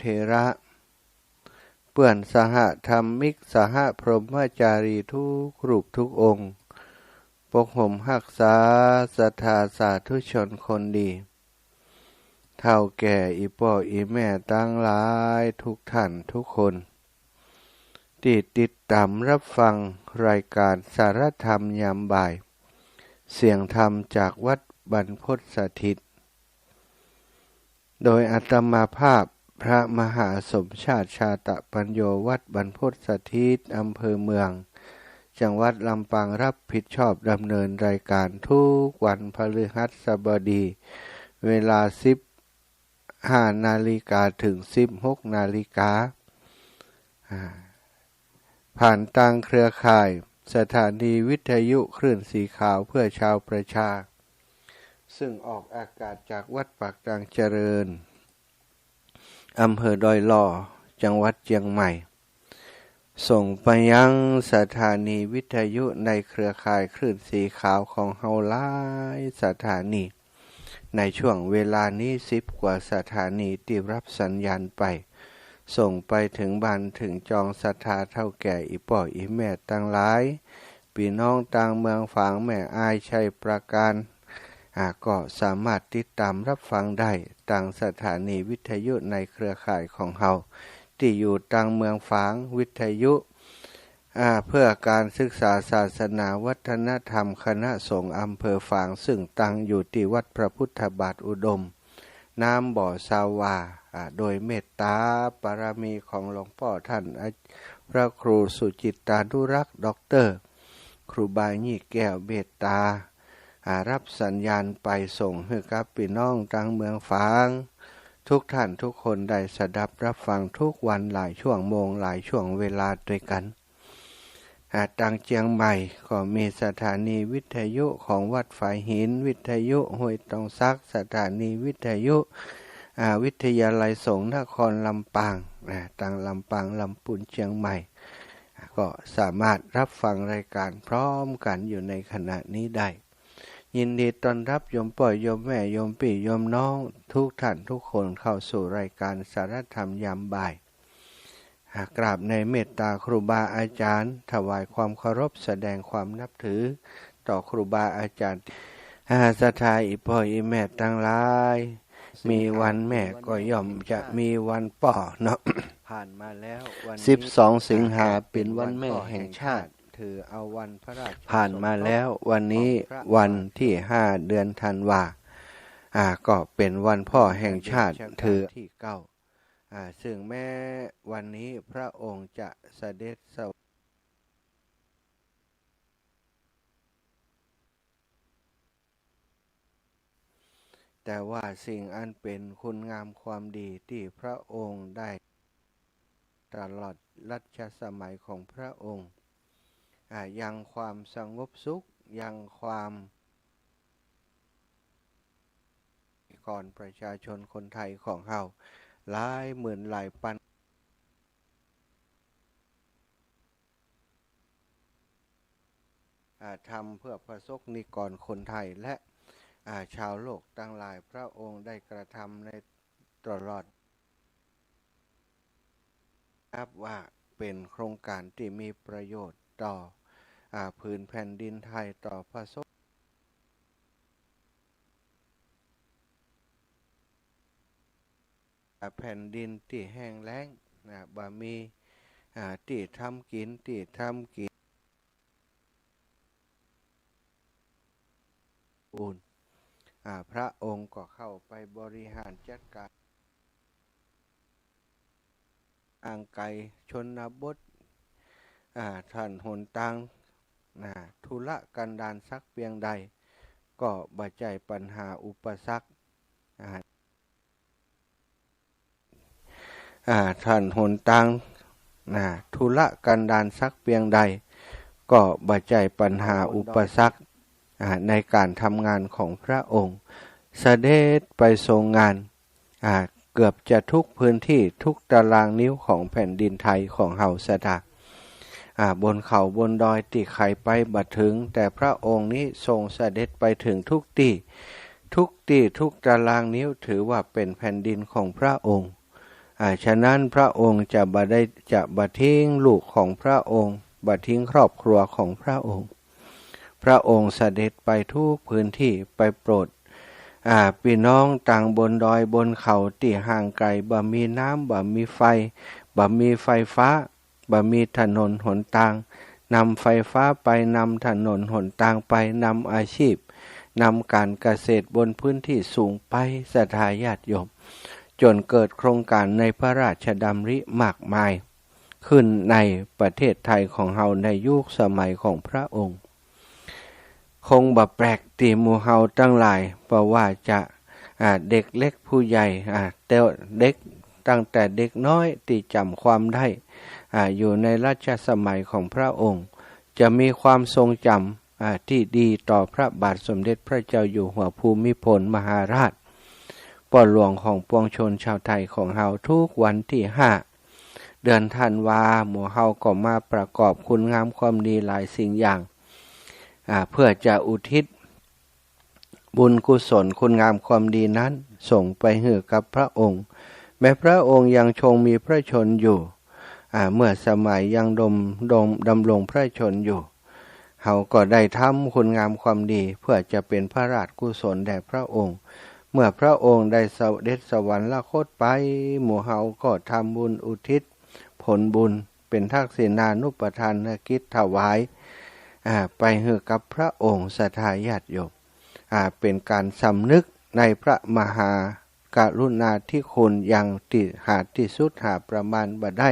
เถระเปื่อนสหธรรมิกสหพรหมจารีทุกรูปทุกองค์ปกห่มรักษาศรัทธาสาธุชนคนดีเฒ่าแก่อีพ่ออีแม่ตั้งหลายทุกท่านทุกคนที่ติดตามรับฟังรายการสารธรรมยามบ่ายเสียงธรรมจากวัดบรรพตสถิตโดยอาตมาภาพพระมหาสมชาติชาตปัญโยวัดบรรพตสถิตอำเภอเมืองจังหวัดลำปางรับผิดชอบดำเนินรายการทุกวันพฤหัสบดีเวลา 15 นาฬิกาถึง 16 นาฬิกาผ่านทางเครือข่ายสถานีวิทยุคลื่นสีขาวเพื่อชาวประชาซึ่งออกอากาศจากวัดปากตังเจริญอำเภอดอยหล่อจังหวัดเชียงใหม่ส่งไปยังสถานีวิทยุในเครือข่ายคลื่นสีขาวของเฮาหลายสถานีในช่วงเวลานี้10 กว่าสถานีที่รับสัญญาณไปส่งไปถึงบ้านถึงจองศรัทธาเฒ่าแก่อีพ่ออีแม่ตั้งหลายพี่น้องต่างเมืองฝางแม่อายชัยประการก็สามารถติดตามรับฟังได้ทางสถานีวิทยุในเครือข่ายของเฮาที่อยู่ต่างเมืองฝางวิทยุเพื่อการศึกษาศาสนาวัฒนธรรมคณะสงฆ์อำเภอฝางซึ่งตั้งอยู่ที่วัดพระพุทธบาทอุดมน้ำบ่อสาวาโดยเมตตาบารมีของหลวงพ่อท่านพระครูสุจิตตานุรักษ์ด็อกเตอร์ครูบายี่แก้วเมตตารับสัญญาณไปส่งให้กับพี่น้องต่างเมืองฝางทุกท่านทุกคนได้สดับรับฟังทุกวันหลายช่วงโมงหลายช่วงเวลาด้วยกันต่างเชียงใหม่ก็มีสถานีวิทยุของวัดฝายหินวิทยุห้วยตองซักสถานีวิทยุวิทยาลัยสงฆ์นครลำปางต่างลำปางลำพูนเชียงใหม่ก็สามารถรับฟังรายการพร้อมกันอยู่ในขณะนี้ได้ยินดีต้อนรับโยมป่อยโยมแม่โยมพี่โยมน้องทุกท่านทุกคนเข้าสู่รายการสารธรรมยามบ่ายกราบในเมตตาครูบาอาจารย์ถวายความเคารพแสดงความนับถือต่อครูบาอาจารย์ศรัทธาอีพ่ออีแม่ทั้งหลายมีวันแม่ก็ย่อมจะมีวันป่อเนาะผ่านมาแล้ววัน12 สิงหาเป็นวันแม่แห่งชาติถือเอาวันพระราชผ่านมาแล้ววันนี้วันที่5 เดือนธันวาก็เป็นวันพ่อแห่งชาติถือที่9ซึ่งแม้วันนี้พระองค์จะเสด็จสวรรค์แต่ว่าสิ่งอันเป็นคุณงามความดีที่พระองค์ได้ตลอดรัชสมัยของพระองค์ยังความสงบสุขยังความก่อนประชาชนคนไทยของเฮาหลายหมื่นหลายพันทำเพื่อประสบนิกรคนไทยและชาวโลกทั้งหลายพระองค์ได้กระทำในตลอดนับว่าเป็นโครงการที่มีประโยชน์ต่อพื้นแผ่นดินไทยต่อประสบแผ่นดินที่แห้งแล้งบ่มีที่ทำกินอุ่นพระองค์ก็เข้าไปบริหารจัดการอ่างไกลชนบทท่านหนทางธุระกันดารสักเพียงใดก็บ่ใจปัญหาอุปสรรคท่านหนทางธุระกันดารสักเพียงใดก็บ่ใจปัญหาอุปสรรคในการทำงานของพระองค์เสด็จไปทรงงานเกือบจะทุกพื้นที่ทุกตารางนิ้วของแผ่นดินไทยของเฮาสดาบนเขาบนดอยที่ใครไปบัดถึงแต่พระองค์นี้ทรงเสด็จไปถึงทุกที่ทุกตารางนิ้วถือว่าเป็นแผ่นดินของพระองค์ ฉะนั้นพระองค์จะบ่ทิ้งลูกของพระองค์บ่ทิ้งครอบครัวของพระองค์พระองค์เสด็จไปทุกพื้นที่ไปโปรดพี่น้องต่างบนดอยบนเขาที่ห่างไกลบ่มีน้ำบ่มีไฟบ่มีไฟฟ้าบ่มีถนนหนทางนำไฟฟ้าไปนำถนนหนทางไปนำอาชีพนำการเกษตรบนพื้นที่สูงไปศรัทธาญาติโยมจนเกิดโครงการในพระราชดำริมากมายขึ้นในประเทศไทยของเราในยุคสมัยของพระองค์คงบ่แปลกตีหมู่เฮาตั้งหลายเพราะว่าจะเด็กเล็กผู้ใหญ่แต่เด็กตั้งแต่เด็กน้อยที่จำความได้อยู่ในรัชสมัยของพระองค์จะมีความทรงจำที่ดีต่อพระบาทสมเด็จพระเจ้าอยู่หัวภูมิพลมหาราชพ่อหลวงของปวงชนชาวไทยของเฮาทุกวันที่5 เดือนธันวาหมู่เฮาก็มาประกอบคุณงามความดีหลายสิ่งอย่างเพื่อจะอุทิศบุญกุศลคุณงามความดีนั้นส่งไปให้กับพระองค์แม้พระองค์ยังทรงมีพระชนอยู่เมื่อสมัยยังดำรงพระชนอยู่เฮาก็ได้ทำคุณงามความดีเพื่อจะเป็นพระราชกุศลแด่พระองค์เมื่อพระองค์ได้เสด็จสวรรคตไปหมู่เฮาก็ทำบุญอุทิศผลบุญเป็นทักษิณานุปทานกิจถวายไปให้กับพระองค์ศรัทธาญาติโยมเป็นการสำนึกในพระมหากรุณาธิคุณอย่างหาที่สุดหาประมาณบ่ได้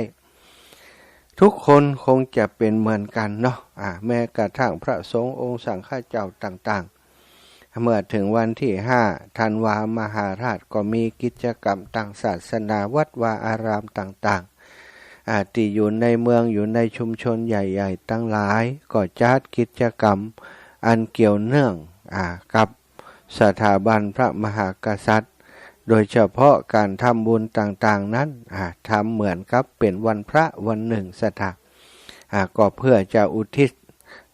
ทุกคนคงจะเป็นเหมือนกันเนาะแม้กระทั่งพระสงฆ์องค์สังฆเจ้าต่างๆเมื่อถึงวันที่5 ธันวามหาราชก็มีกิจกรรมทางศาสนาวัดวาอารามต่างๆที่อยู่ในเมืองอยู่ในชุมชนใหญ่ๆตั้งหลายก็จัดกิจกรรมอันเกี่ยวเนื่องกับสถาบันพระมหากษัตริย์โดยเฉพาะการทำบุญต่างๆนั้นทำเหมือนกับเป็นวันพระวันหนึ่งสถาก็เพื่อจะอุทิศ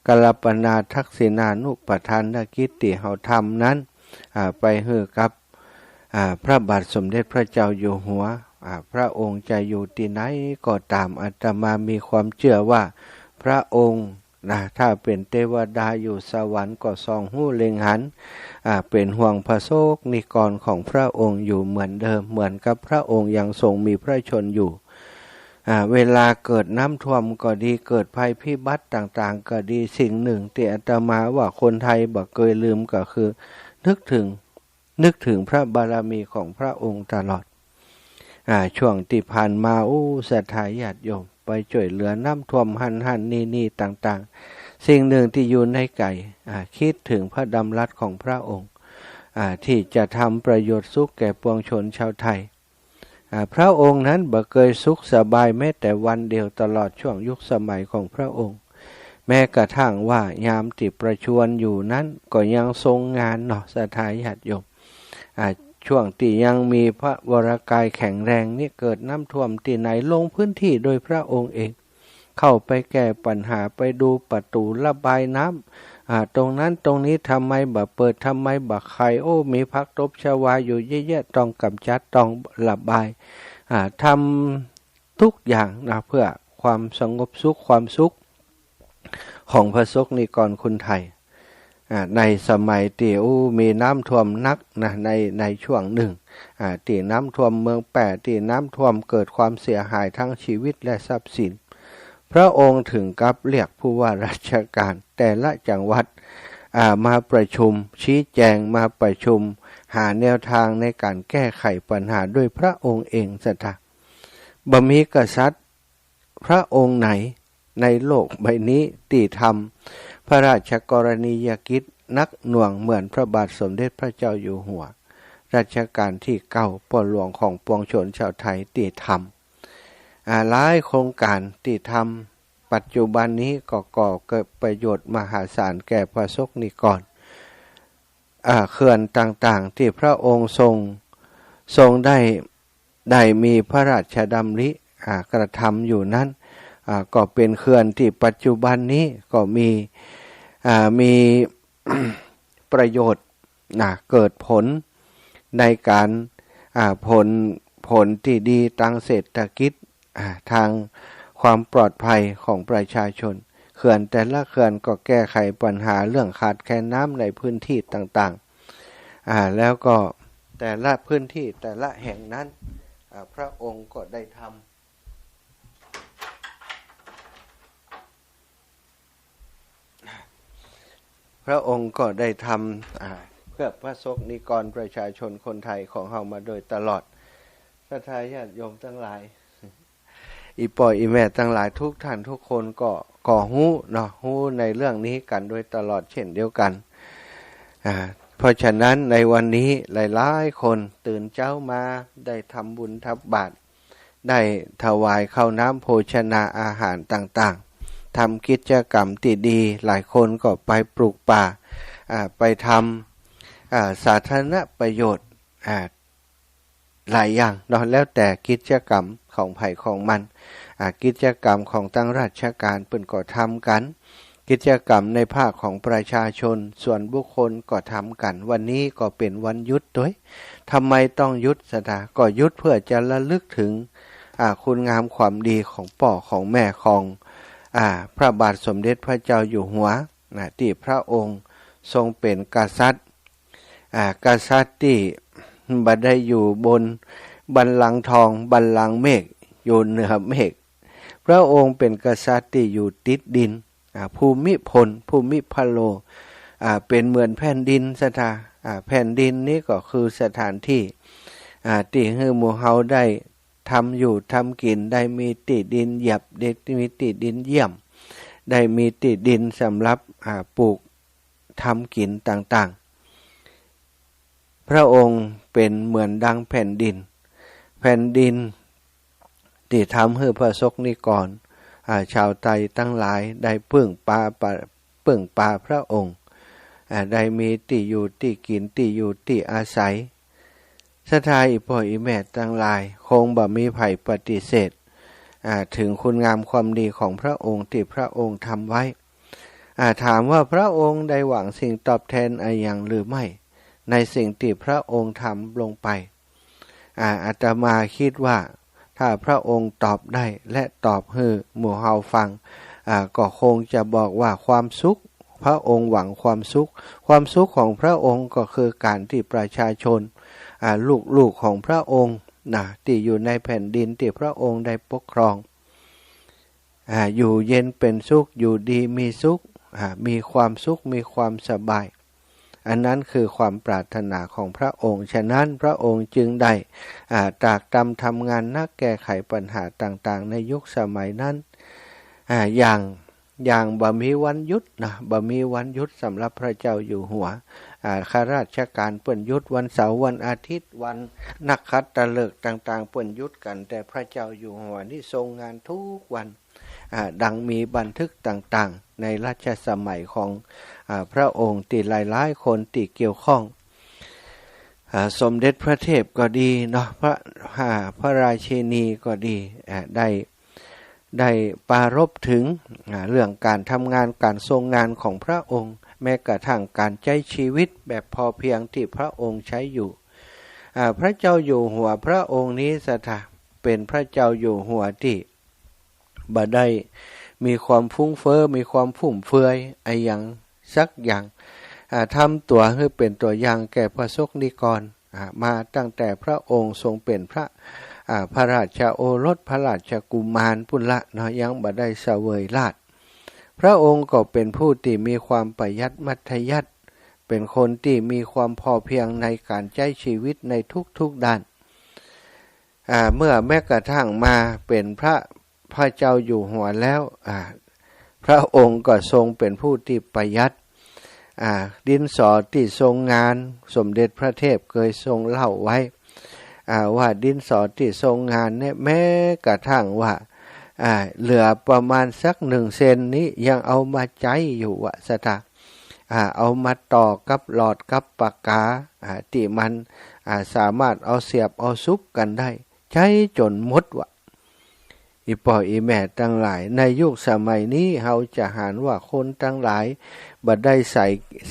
กัลปนาทักษิณานุปทานกิจที่เฮาทำนั้นไปให้กับพระบาทสมเด็จพระเจ้าอยู่หัวพระองค์จะอยู่ที่ไหนก็ตามอาตมามีความเชื่อว่าพระองค์ถ้าเป็นเทวดาอยู่สวรรค์ก็ส่องหูเล็งหันเป็นห่วงพระโสกนิกรของพระองค์อยู่เหมือนเดิมเหมือนกับพระองค์ยังทรงมีพระชนอยู่เวลาเกิดน้ำท่วมก็ดีเกิดภัยพิบัติต่างๆก็ดีสิ่งหนึ่งที่อาตมาว่าคนไทยบ่เคยลืมก็คือนึกถึงพระบารมีของพระองค์ตลอดช่วงที่ผ่านมาศรัทธาญาติโยมไปช่วยเหลือน้ำท่วมหันนี่ต่างๆสิ่งหนึ่งที่อยู่ในใจคิดถึงพระดำรัสของพระองค์ที่จะทำประโยชน์สุขแก่ปวงชนชาวไทยพระองค์นั้นบ่เคยสุขสบายแม้แต่วันเดียวตลอดช่วงยุคสมัยของพระองค์แม้กระทั่งว่ายามที่ประชวรอยู่นั้นก็ยังทรงงานศรัทธาญาติโยมช่วงที่ยังมีพระวรกายแข็งแรงนี่เกิดน้ำท่วมที่ไหนลงพื้นที่โดยพระองค์เองเข้าไปแก้ปัญหาไปดูประตูระบายน้ำตรงนั้นตรงนี้ทำไมบ่เปิดทำไมบ่ใครมีพักตบชวาอยู่เยอะๆต้องกำจัดต้องระบายทำทุกอย่างเพื่อความสงบสุขความสุขของพระสงฆ์นิกรคนไทยในสมัยที่มีน้ำท่วมนักในช่วงหนึ่งที่น้ำท่วมเมืองแปะที่น้ำท่วมเกิดความเสียหายทั้งชีวิตและทรัพย์สินพระองค์ถึงกับเรียกผู้ว่าราชการแต่ละจังหวัดมาประชุมชี้แจงมาประชุมหาแนวทางในการแก้ไขปัญหาด้วยพระองค์เองสัทบ่มีกษัตริย์พระองค์ไหนในโลกใบนี้ที่ทำพระราชกรณียกิจนักหน่วงเหมือนพระบาทสมเด็จพระเจ้าอยู่หัวรัชกาลที่9พ่อหลวงของปวงชนชาวไทยที่ทำหลายโครงการที่ทำปัจจุบันนี้ก็ก่อเกิดประโยชน์มหาศาลแก่พระสงฆ์นิกรเขื่อนต่างๆที่พระองค์ทรงได้มีพระราชดำริกระทำอยู่นั้นก็เป็นเขื่อนที่ปัจจุบันนี้ก็มี ประโยชน์เกิดผลในการ ผลที่ดีทางเศรษฐกิจทางความปลอดภัยของประชาชนเขื่อนแต่ละเขื่อนก็แก้ไขปัญหาเรื่องขาดแคลนน้ำในพื้นที่ต่างๆแล้วก็แต่ละพื้นที่แต่ละแห่งนั้นพระองค์ก็ได้ทำเพื่อพระสงฆ์นิกรประชาชนคนไทยของเรามาโดยตลอดศรัทธาญาติโยมทั้งหลายอีปอยอีแม่ทั้งหลายทุกท่านทุกคนก็ฮู้เนาะฮู้ในเรื่องนี้กันโดยตลอดเช่นเดียวกันเพราะฉะนั้นในวันนี้หลายๆคนตื่นเช้ามาได้ทำบุญทับบาตรได้ถวายข้าวน้ำโภชนาอาหารต่างๆทำกิจกรรมที่ดีหลายคนก็ไปปลูกป่าไปทำสาธารณประโยชน์หลายอย่างเนาะแล้วแต่กิจกรรมของไผ่ของมันกิจกรรมของตั้งราชการเปิ้นก็ทำกันกิจกรรมในภาคของประชาชนส่วนบุคคลก็ทำกันวันนี้ก็เป็นวันหยุดด้วยทำไมต้องหยุดสถาก็หยุดเพื่อจะระลึกถึงคุณงามความดีของพ่อของแม่ของพระบาทสมเด็จพระเจ้าอยู่หัวที่พระองค์ทรงเป็นกษัตริย์ที่บัดได้อยู่บนบัลลังก์ทองบัลลังก์เมฆอยู่เหนือเมฆพระองค์เป็นกษัตริย์ที่อยู่ติดดินภูมิพลภูมิพโลเป็นเหมือนแผ่นดินสถาแผ่นดินนี้ก็คือสถานที่ที่ให้หมู่เฮาได้ทำอยู่ทำกินได้มีติดินเหยียบได้มีติดินเยี่ยมได้มีติดินสำหรับปลูกทำกินต่างๆพระองค์เป็นเหมือนดังแผ่นดินที่ทำให้พระสงฆ์นิกรชาวไทยตั้งหลายได้พึ่งพาพระองค์ได้มีที่อยู่ที่กินที่อยู่ที่อาศัยศรัทธาอีพ่ออีแม่ตั้งหลายคงบ่มีไผปฏิเสธถึงคุณงามความดีของพระองค์ที่พระองค์ทำไว้ถามว่าพระองค์ได้หวังสิ่งตอบแทนอะไรอย่างหรือไม่ในสิ่งที่พระองค์ทำลงไปอาตมาคิดว่าถ้าพระองค์ตอบได้และตอบให้หมู่เฮาฟังก็คงจะบอกว่าความสุขพระองค์หวังความสุขของพระองค์ก็คือการที่ประชาชนลูกของพระองค์ที่อยู่ในแผ่นดินที่พระองค์ได้ปกครองอยู่เย็นเป็นสุขอยู่ดีมีสุขมีความสุขมีความสบายอันนั้นคือความปรารถนาของพระองค์ฉะนั้นพระองค์จึงได้ตรากตรำทำงานนักแก้ไขปัญหาต่างๆในยุคสมัยนั้นอย่างบ่มีวันหยุดบ่มีวันหยุดสำหรับพระเจ้าอยู่หัวข้าราชการเปิ้นหยุดวันเสาร์วันอาทิตย์วันนักขัตฤกษ์ต่างๆเปิ้นหยุดกันแต่พระเจ้าอยู่หัวนี่ทรงงานทุกวันดังมีบันทึกต่างๆในรัชสมัยของพระองค์ที่หลายๆคนที่เกี่ยวข้องสมเด็จพระเทพก็ดีเนาะพระราชินีก็ดีได้ปรารภถึงเรื่องการทำงานการทรงงานของพระองค์แม้กระทั่งการใช้ชีวิตแบบพอเพียงที่พระองค์ใช้อยู่พระเจ้าอยู่หัวพระองค์นี้เป็นพระเจ้าอยู่หัวที่บ่ได้มีความฟุ้งเฟ้อมีความฟุ่มเฟือยอย่างสักอย่างทำตัวให้เป็นตัวอย่างแก่พระสงฆ์นิกรมาตั้งแต่พระองค์ทรงเป็นพระราชโอรสพระราชกุมารพุ่นละเนาะยังบ่ได้เสวยราชพระองค์ก็เป็นผู้ที่มีความประหยัดมัธยัสถ์เป็นคนที่มีความพอเพียงในการใช้ชีวิตในทุกด้านเมื่อแม้กระทั่งมาเป็นพระเจ้าอยู่หัวแล้วพระองค์ก็ทรงเป็นผู้ที่ประหยัดดินสอที่ทรงงานสมเด็จพระเทพเคยทรงเล่าไว้ว่าดินสอที่ทรงงานเนี่ยแม้กระทั่งว่าเหลือประมาณสัก1 เซนนี้ยังเอามาใจอยู่สถาเอามาต่อกับหลอดกับปากกาที่มันสามารถเอาเสียบเอาซุกกันได้ใช้จนหมดอีพ่ออีแม่ทั้งหลายในยุคสมัยนี้เราจะหารว่าคนทั้งหลายบ่ได้ใ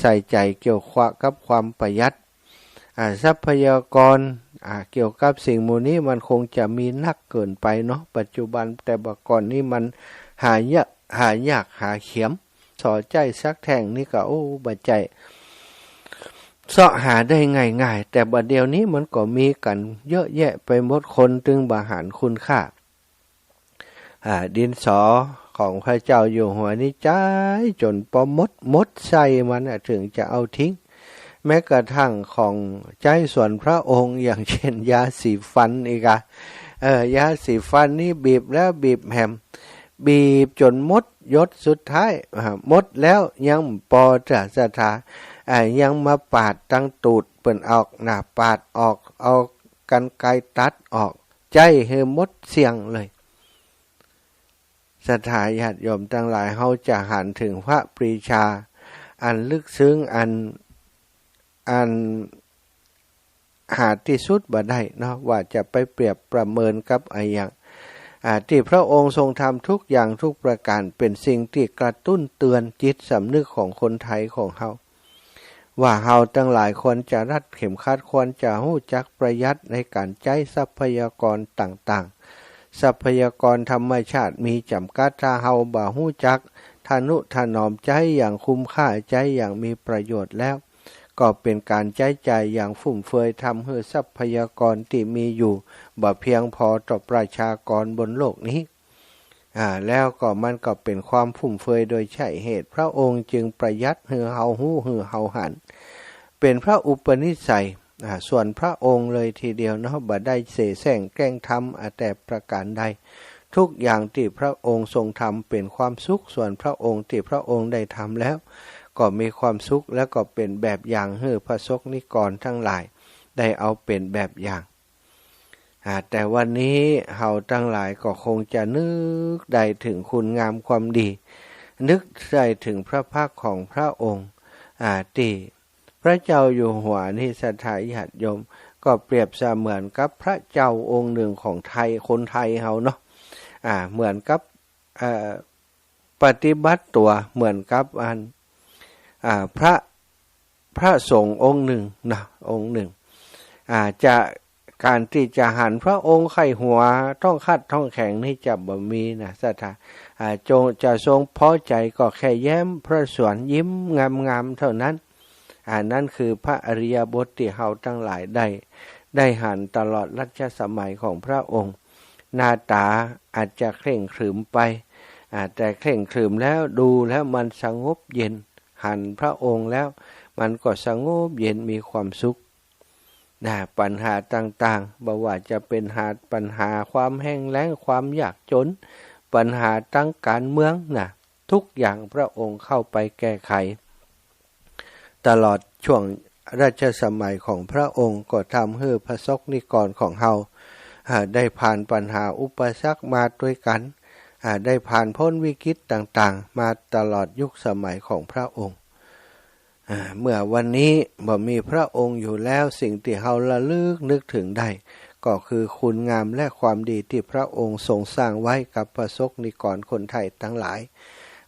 ส่ใจเกี่ยวกับความประหยัดทรัพยากร เกี่ยวกับสิ่งหมู่นี้มันคงจะมีนักเกินไปเนาะปัจจุบันแต่บักก่อนนี้มันหายากหาเข็มสอใจซักแท่งนี่ก็โอ้บัดใจเสาะหาได้ง่ายๆแต่บัดเดียวนี้มันก็มีกันเยอะแยะไปหมดคนตึงบาหารคุณค่าดินสอของพระเจ้าอยู่หัวนี่ใจจนปอมดใส่มันถึงจะเอาทิ้งแม้กระทั่งของใจส่วนพระองค์อย่างเช่นยาสีฟันอีกยาสีฟันนี่บีบแล้วบีบแหมบีบจนมดยศสุดท้ายมดแล้วยังปอจะสถายังมาปาดตั้งตูดเปิ่นออกหน้าปาดออกเอากันไกรตัดออกใจเฮมดเสียงเลยศรัทธาญาติโยมทั้งหลายเฮาจะหันถึงพระปรีชาอันลึกซึ้งอันหาที่สุดบ่ได้เนาะว่าจะไปเปรียบประเมินกับอะไรอย่างที่พระองค์ทรงทำทุกอย่างทุกประการเป็นสิ่งที่กระตุ้นเตือนจิตสำนึกของคนไทยของเฮาว่าเฮาทั้งหลายควรจะรัดเข็มขัดควรจะรู้จักประหยัดในการใช้ทรัพยากรต่างๆทรัพยากรธรรมชาติมีจำกัดถ้าเฮาบ่รู้จักทนุถนอมใจอย่างคุ้มค่าใจอย่างมีประโยชน์แล้วก็เป็นการใช้จ่ายอย่างฟุ่มเฟือยทำให้ทรัพยากรที่มีอยู่บ่เพียงพอต่อประชากรบนโลกนี้แล้วก็มันก็เป็นความฟุ่มเฟือยโดยใช่เหตุพระองค์จึงประหยัดให้เฮาฮู้ให้เฮาหันเป็นพระอุปนิสัยส่วนพระองค์เลยทีเดียวเนาะบ่ได้เสแสร้งแกล้งทำแต่ประการใดทุกอย่างที่พระองค์ทรงทำเป็นความสุขส่วนพระองค์ที่พระองค์ได้ทำแล้วก็มีความสุขและก็เป็นแบบอย่างให้พระสงฆ์นิกรทั้งหลายได้เอาเป็นแบบอย่างแต่วันนี้เฮาทั้งหลายก็คงจะนึกได้ถึงคุณงามความดีนึกได้ถึงพระภาคของพระองค์ที่พระเจ้าอยู่หัวนี่ศรัทธาญาติโยมก็เปรียบเสมือนกับพระเจ้าองค์หนึ่งของไทยคนไทยเฮาเนาะเหมือนกับปฏิบัติตัวเหมือนกับพระสงฆ์องค์หนึ่งนะองค์หนึ่งจะการที่จะหันพระองค์ไข้หัวต้องคัดต้องแข็งนี่จะบ่มีนะศรัทธาจงจะทรงพอใจก็แค่แย้มพระสวนยิ้มงามๆเท่านั้นนั่นคือพระอริยบทที่เฮาทั้งหลายได้หันตลอดรัชสมัยของพระองค์หน้าตาอาจจะเคร่งขรึมไปแต่เคร่งขรึมแล้วดูแล้วมันสงบเย็นหันพระองค์แล้วมันก็สงบเย็นมีความสุขปัญหาต่างๆบ่ว่าจะเป็นปัญหาความแห้งแล้งความยากจนปัญหาทั้งการเมืองทุกอย่างพระองค์เข้าไปแก้ไขตลอดช่วงรัชสมัยของพระองค์ก็ทำให้พระสงฆ์นิกรของเฮาได้ผ่านปัญหาอุปสรรคมาด้วยกันได้ผ่านพ้นวิกฤตต่างๆมาตลอดยุคสมัยของพระองค์เมื่อวันนี้บ่มีพระองค์อยู่แล้วสิ่งที่เฮาระลึกนึกถึงได้ก็คือคุณงามและความดีที่พระองค์ทรงสร้างไว้กับพระสงฆ์นิกรคนไทยทั้งหลาย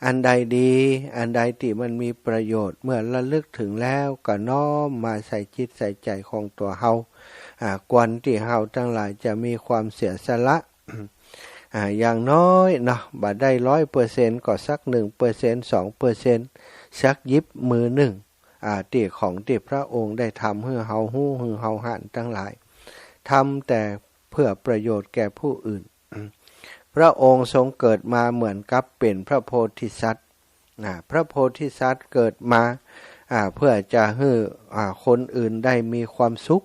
อันใดดีอันใดที่มันมีประโยชน์เมื่อระลึกถึงแล้วก็น้อมมาใส่จิตใส่ใจของตัวเฮากวนที่เฮาทั้งหลายจะมีความเสียสละอย่างน้อยนะบ่ได้ 100% ก็สัก 1% 2% สักยิบมือหนึ่งที่ของที่พระองค์ได้ทำให้เฮาฮู้ให้เฮาหันทั้งหลายทำแต่เพื่อประโยชน์แก่ผู้อื่นพระองค์ทรงเกิดมาเหมือนกับเป็นพระโพธิสัตว์พระโพธิสัตว์เกิดมาเพื่อจะให้คนอื่นได้มีความสุข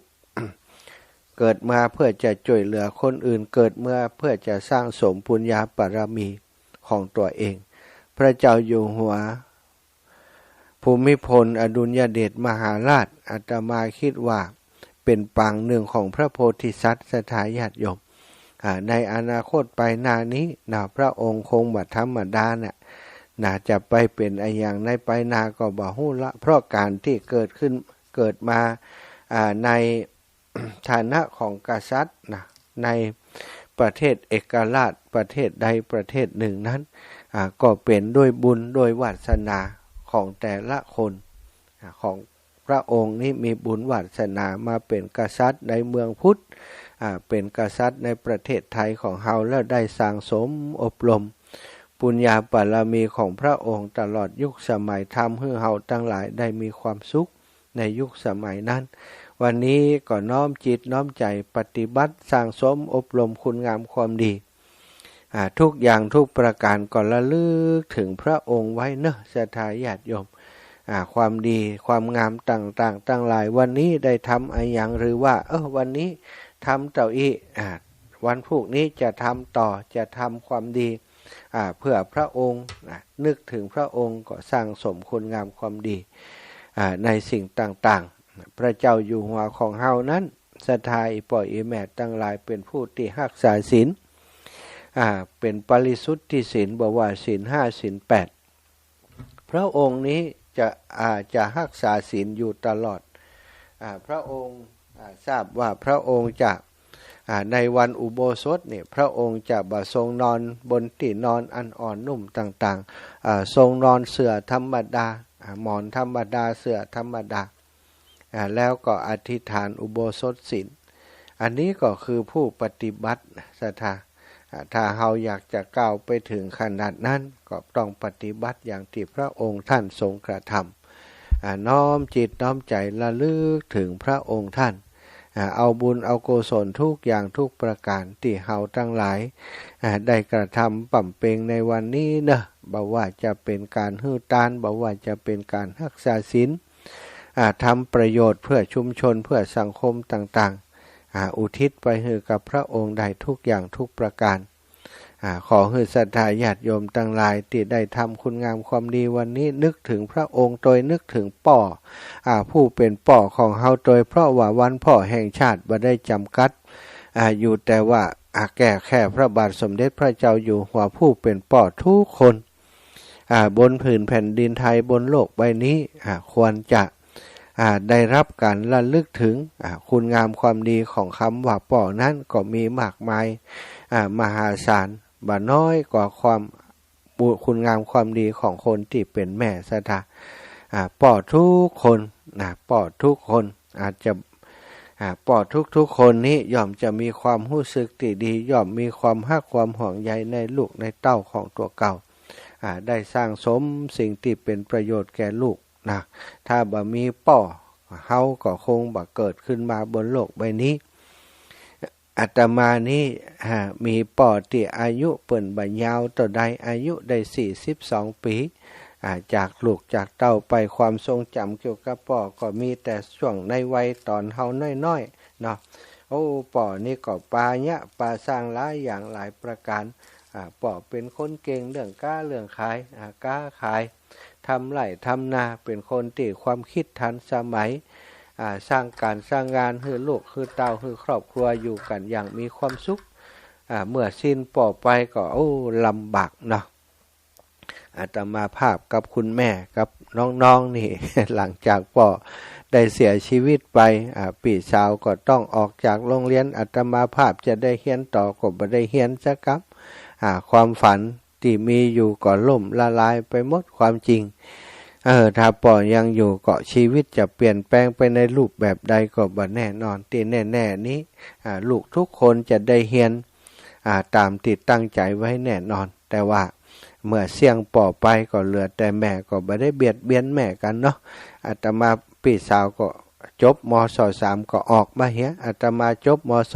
เกิดมาเพื่อจะช่วยเหลือคนอื่นเกิดเมื่อเพื่อจะสร้างสมปุญญาบารมีของตัวเองพระเจ้าอยู่หัวภูมิพลอดุลยเดชมหาราชอาตมาคิดว่าเป็นปางหนึ่งของพระโพธิสัตว์ศรัทธาญาติโยมในอนาคตไปหน้านี้พระองค์คงบัดธรรมดาจะไปเป็นอย่างในไปนาก็บ่ฮู้ละเพราะการที่เกิดมาในฐานะของกษัตริย์ในประเทศเอกราชประเทศใดประเทศหนึ่งนั้นก็เป็นด้วยบุญด้วยวาสนาของแต่ละคนของพ พระองค์นี้มีบุญวาสนามาเป็นกษัตริย์ในเมืองพุทธเป็นกษัตริย์ในประเทศไทยของเฮาแล้วได้สั่งสมอบรมปุญญาบารมีของพระองค์ตลอดยุคสมัยทำให้เฮาทั้งหลายได้มีความสุขในยุคสมัยนั้นวันนี้ก็น้อมจิตน้อมใจปฏิบัติสั่งสมอบรมคุณงามความดีทุกอย่างทุกประการก็ระลึกถึงพระองค์ไว้เนอะศรัทธาญาติโยมความดีความงามต่างๆตั้งหลายวันนี้ได้ทำอะไรอย่างหรือว่าวันนี้ทำต่ออีกวันพรุ่งนี้จะทำต่อจะทำความดีเพื่อพระองค์นึกถึงพระองค์ก็สร้างสมคุณงามความดีในสิ่งต่างๆพระเจ้าอยู่หัวของเฮานั้นศรัทธาอีป่อยอีแม่ตั้งหลายเป็นผู้ที่รักษาศีลเป็นปริสุทธิศีลบอกว่าศีล5ศีล8พระองค์นี้จะรักษาศีลอยู่ตลอดพระองค์ทราบว่าพระองค์จะในวันอุโบสถเนี่ยพระองค์จะบ่ทรงนอนบนที่นอนอันอ่อนนุ่มต่างๆทรงนอนเสื่อธรรมดาหมอนธรรมดาเสื่อธรรมดาแล้วก็อธิษฐานอุโบสถศีลอันนี้ก็คือผู้ปฏิบัติศรัทธาถ้าเราอยากจะก้าวไปถึงขนาดนั้นก็ต้องปฏิบัติอย่างที่พระองค์ท่านทรงกระทำน้อมจิตน้อมใจระลึกถึงพระองค์ท่านเอาบุญเอากุศลทุกอย่างทุกประการที่เฮาทั้งหลายได้กระทำปั่มเปงในวันนี้เนอะบ่ว่าจะเป็นการฮื้อตานบ่ว่าจะเป็นการรักษาศีลทำประโยชน์เพื่อชุมชนเพื่อสังคมต่างๆอุทิศไปให้กับพระองค์ได้ทุกอย่างทุกประการขอให้ศรัทธาญาติโยมทั้งหลายที่ได้ทำคุณงามความดีวันนี้นึกถึงพระองค์โดยนึกถึงป่อผู้เป็นป่อของเฮาโดยเพราะว่าวันพ่อแห่งชาติบ่ได้จำกัดอยู่แต่ว่าแก่แค่พระบาทสมเด็จพระเจ้าอยู่หัวผู้เป็นป่อทุกคนบนผืนแผ่นดินไทยบนโลกใบนี้ควรจะได้รับการระลึกถึงคุณงามความดีของคำว่าป่อนั้นก็มีมากมายมหาศาลบ่น้อยกว่าความคุณงามความดีของคนที่เป็นแม่ศรัทธาป่อทุกคนป่อทุกคนอาจจะป่อทุกคนนี้ย่อมจะมีความรู้สึกที่ดีย่อมมีความฮักความห่วงใยในลูกในเต้าของตัวเก่าได้สร้างสมสิ่งที่เป็นประโยชน์แก่ลูกถ้าบ่มีป่อเฮาก็คงบ่เกิดขึ้นมาบนโลกใบนี้อาตมานี้มีป่อที่อายุเปิ่นบ่ยาวต่อใดอายุได้42ปีจากลูกจากเต้าไปความทรงจำเกี่ยวกับป่อก็มีแต่ช่วงในวัยตอนเฮาน้อยๆเนาะป่อนี่ก็ปาญะปาสร้างหลายอย่างหลายประการป่อเป็นคนเก่งเรื่องค้าเรื่องขายค้าขายทำไร่ทำนาเป็นคนที่ความคิดทันสมัยสร้างการสร้างงานให้ลูกให้เต้าให้ครอบครัวอยู่กันอย่างมีความสุขเมื่อสิ้นป่อไปก็ลำบากเนาะอาตมาภาพกับคุณแม่กับน้องๆนี่ หลังจากป่อได้เสียชีวิตไปพี่สาวก็ต้องออกจากโรงเรียนอาตมาภาพจะได้เรียนต่อก็บ่ได้เรียนสักครับความฝันที่มีอยู่ก็ล่มละลายไปหมดความจริงถ้าป่อยังอยู่ก็ชีวิตจะเปลี่ยนแปลงไปในรูปแบบใดก็บ่แน่นอนที่แน่ๆนี้ลูกทุกคนจะได้เรียนตามที่ตั้งใจไว้แน่นอนแต่ว่าเมื่อเสี่ยงป่อไปก็เหลือแต่แม่ก็บ่ได้เบียดเบียนแม่กันเนาะอาตมาพี่สาวก็จบมศ.3 ก็ออกมาเฮียอาตมาจบมศ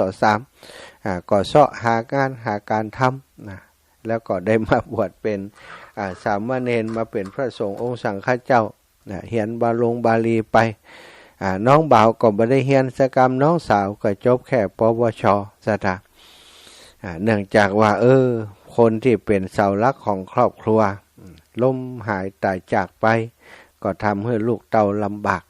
.3 ก็เสาะหางานหาการทำแล้วก็ได้มาบวชเป็นสามเณรมาเป็นพระสงฆ์องค์สังฆเจ้าเรียนบาลีไปน้องบ่าวก็บ่ได้เรียนสักกรรมน้องสาวก็จบแค่ปวชศรัทธาเนื่องจากว่าคนที่เป็นเสาหลักของครอบครัวล้มหายตายจากไปก็ทำให้ลูกเต้าลำบาก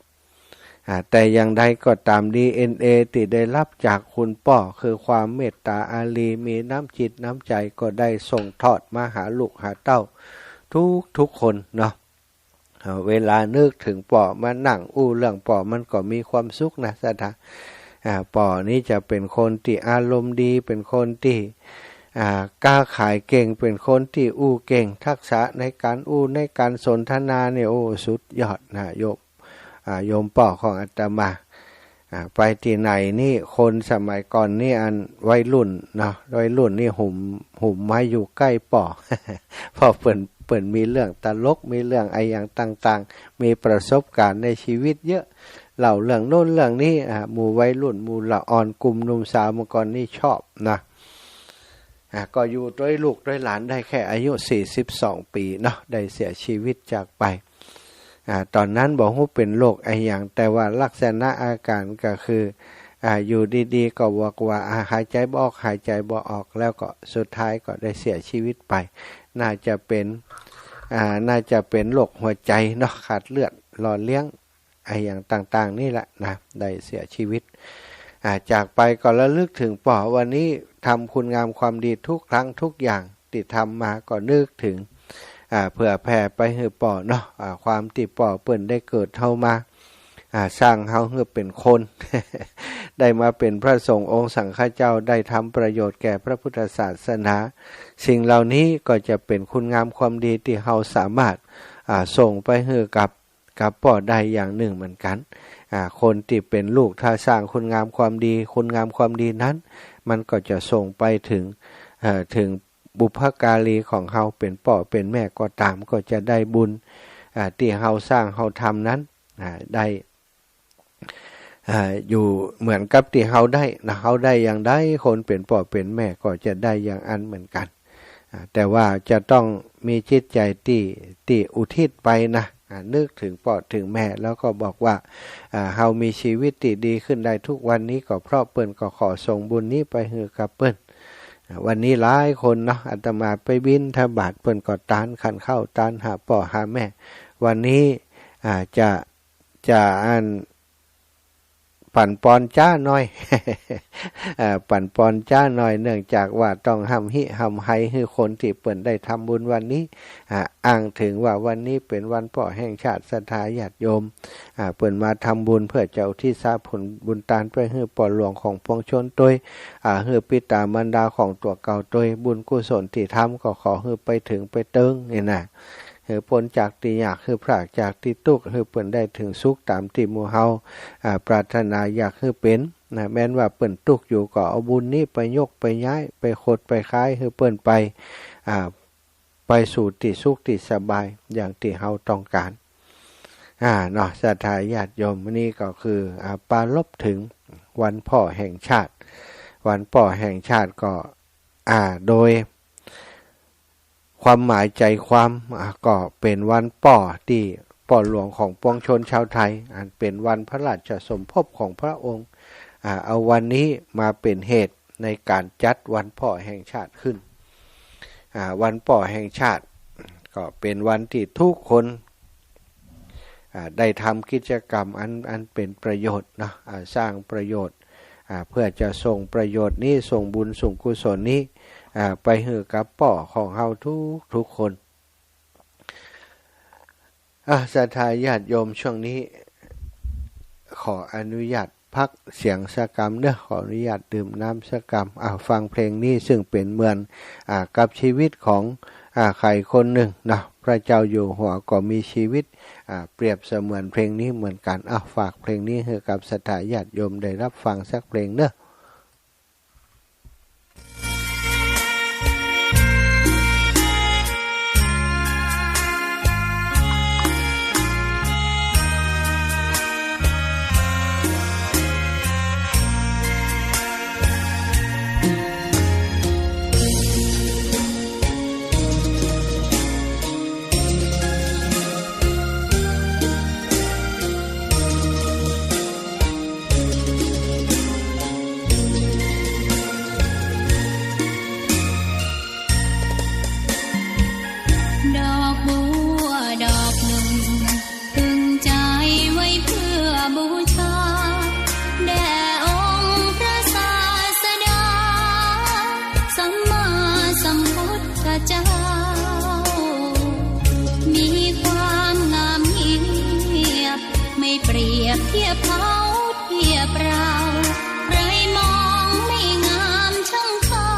แต่อย่างใดก็ตาม DNA ที่ได้รับจากคุณพ่อคือความเมตตาอารีมีน้ำจิตน้ำใจก็ได้ส่งทอดมาหาลูกหาเต้าทุกคนเนาะเวลานึกถึงป่อมานั่งเรื่องป่อมันก็มีความสุขนะสัทธาป่อนี้จะเป็นคนที่อารมณ์ดีเป็นคนที่กล้าขายเก่งเป็นคนที่เก่งทักษะในการในการสนทนาเนี่ยสุดยอดนะโยม โยมป่อของอาตมาไปที่ไหนนี่คนสมัยก่อนนี่อันวัยรุ่นนะวัยรุ่นนี่หุ่มไม้อยู่ใกล้ป่อ พอเปิ่นมีเรื่องตลกมีเรื่องไอ้อย่างต่างๆมีประสบการณ์ในชีวิตเยอะเล่าเรื่องโน้นเรื่องนี้หมู่วัยรุ่นหมู่ละอ่อนกลุ่มหนุ่มสาวเมื่อก่อนนี่ชอบนะก็อยู่ด้วยลูกด้วยหลานได้แค่อายุ42 ปีเนาะได้เสียชีวิตจากไปตอนนั้นบอกว่าเป็นโรคไออย่างแต่ว่าลักษณะอาการก็คืออยู่ดีๆก็บอกว่าหายใจบ่ออกหายใจบ่ออกแล้วก็สุดท้ายก็ได้เสียชีวิตไปน่าจะเป็นโรคหัวใจเนาะขาดเลือดหล่อเลี้ยงไออย่างต่างๆนี่แหละนะได้เสียชีวิตจากไปก็ระลึกถึงป่อวันนี้ทำคุณงามความดีทุกครั้งทุกอย่างที่ทำมาก็นึกถึงเพื่อแผ่ไปให้ป่อเนาะความที่ป่อเปิ่นได้เกิดเฮามาสร้างเฮาให้เป็นคน ได้มาเป็นพระสงฆ์องค์สังฆเจ้าได้ทำประโยชน์แก่พระพุทธศาสนาสิ่งเหล่านี้ก็จะเป็นคุณงามความดีที่เฮาสามารถส่งไปให้กับป่อได้อย่างหนึ่งเหมือนกันคนที่เป็นลูกถ้าสร้างคุณงามความดีนั้นมันก็จะส่งไปถึงบุพการีของเฮาเป็นป่อเป็นแม่ก็ตามก็จะได้บุญที่เฮาสร้างเฮาทำนั้นได้อยู่เหมือนกับที่เฮาได้นะเฮาได้อย่างใดคนเป็นป่อเป็นแม่ก็จะได้อย่างอันเหมือนกันแต่ว่าจะต้องมีจิตใจที่อุทิศไปนะนึกถึงป่อถึงแม่แล้วก็บอกว่าเฮามีชีวิตที่ดีขึ้นได้ทุกวันนี้ก็เพราะเปิ้นก็ขอส่งบุญนี้ไปให้กับเปิ้นวันนี้หลายคนเนาะอาตมาไปบิณฑบาตเปิ้นก็ตานขันเข้าตานหาป่อหาแม่วันนี้จะอันปั่นปอนจ้าหน่อย ปั่นปอนจ้าหน่อยเนื่องจากว่าต้องห้ำหิห้ำไห้ให้คนที่เปิ่นได้ทำบุญวันนี้อ้างถึงว่าวันนี้เป็นวันป่อแห่งชาติศรัทธาญาติโยมเปิ่นมาทำบุญเพื่อเจ้าที่ทราบผลบุญตานไปให้ป่อหลวงของปวงชนตัวให้ปิตามารดาของตัวเก่าตัวบุญกุศลที่ทำก็ขอให้ไปถึงไปเติงนี่นะคือพ้นจากตีอยากคือพรากจากตีตุกคือเปิ่นได้ถึงสุขตามที่หมู่เฮาปรารถนาอยากคือเป็นนะแม้นว่าเปิ่นตุกอยู่ก็เอาบุญนี้ไปยกไปย้ายไปโคดไปคล้ายคือเปิ่นไปสู่ที่สุขที่สบายอย่างที่เฮาต้องการเนาะศรัทธาญาติโยมนี่ก็คือปรารภถึงวันพ่อแห่งชาติวันพ่อแห่งชาติก็โดยความหมายใจความก็เป็นวันป่อที่ป่อหลวงของปวงชนชาวไทยอันเป็นวันพระราชสมภพของพระองค์เอาวันนี้มาเป็นเหตุในการจัดวันป่อแห่งชาติขึ้นวันป่อแห่งชาติก็เป็นวันที่ทุกคนได้ทำกิจกรรมอันเป็นประโยชน์นะสร้างประโยชน์เพื่อจะส่งประโยชน์นี้ส่งบุญส่งกุศลนี้ไปให้กับป่อของเฮาทุกคนศรัทธาญาติโยมช่วงนี้ขออนุญาตพักเสียงสกรรมเด้อขออนุญาตดื่มน้ำสกรรมฟังเพลงนี้ซึ่งเป็นเหมือนกับชีวิตของใครคนหนึ่งนะพระเจ้าอยู่หัวก็มีชีวิตเปรียบเสมือนเพลงนี้เหมือนกันฝากเพลงนี้ให้กับศรัทธาญาติโยมได้รับฟังสักเพลงเด้อเปรียบเทียบเขาเทียบเราใครมองไม่งามช่างเขา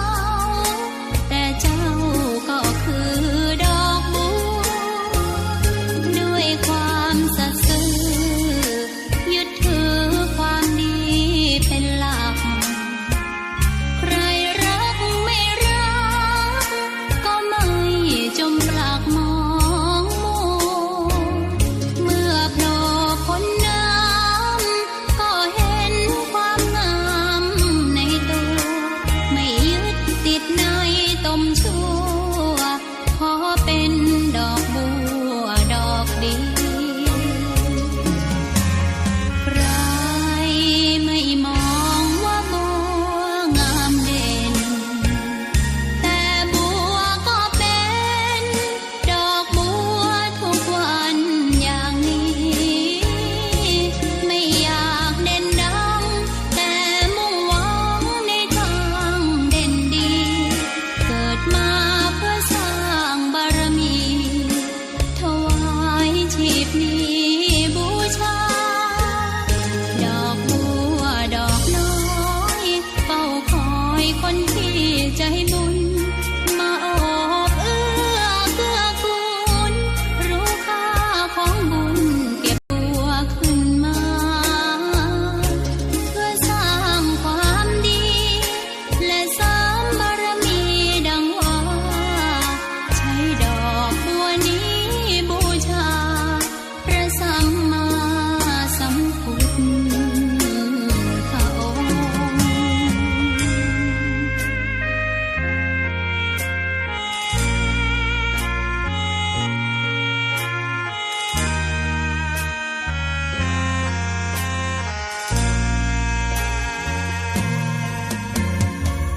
แต่เจ้าก็คือดอกบัวด้วยความสัตย์ซื่อ ตมชั่วขอเป็นดอกบัวดอกดีใครไม่มองว่าบัวงามเด่นแต่บัวก็เป็นดอกบัวทุกวันอย่างนี้ไม่อยากเด่นดังแต่มุ่งหวังในทางเด่นดีเกิดมาเพื่อสร้างบารมีถวายชีพนี้บูชาดอกบัวดอกน้อยเฝ้าคอยคนที่ใจบุญมาโอบเอื้อเกื้อกูลรู้ค่าของบุญเก็บบัวขึ้นมาเพื่อสร้างความดีและเสริมบารมีดังว่าใช้ดอกบัวนี้บูชาพระสัมมาสัมพุทธองค์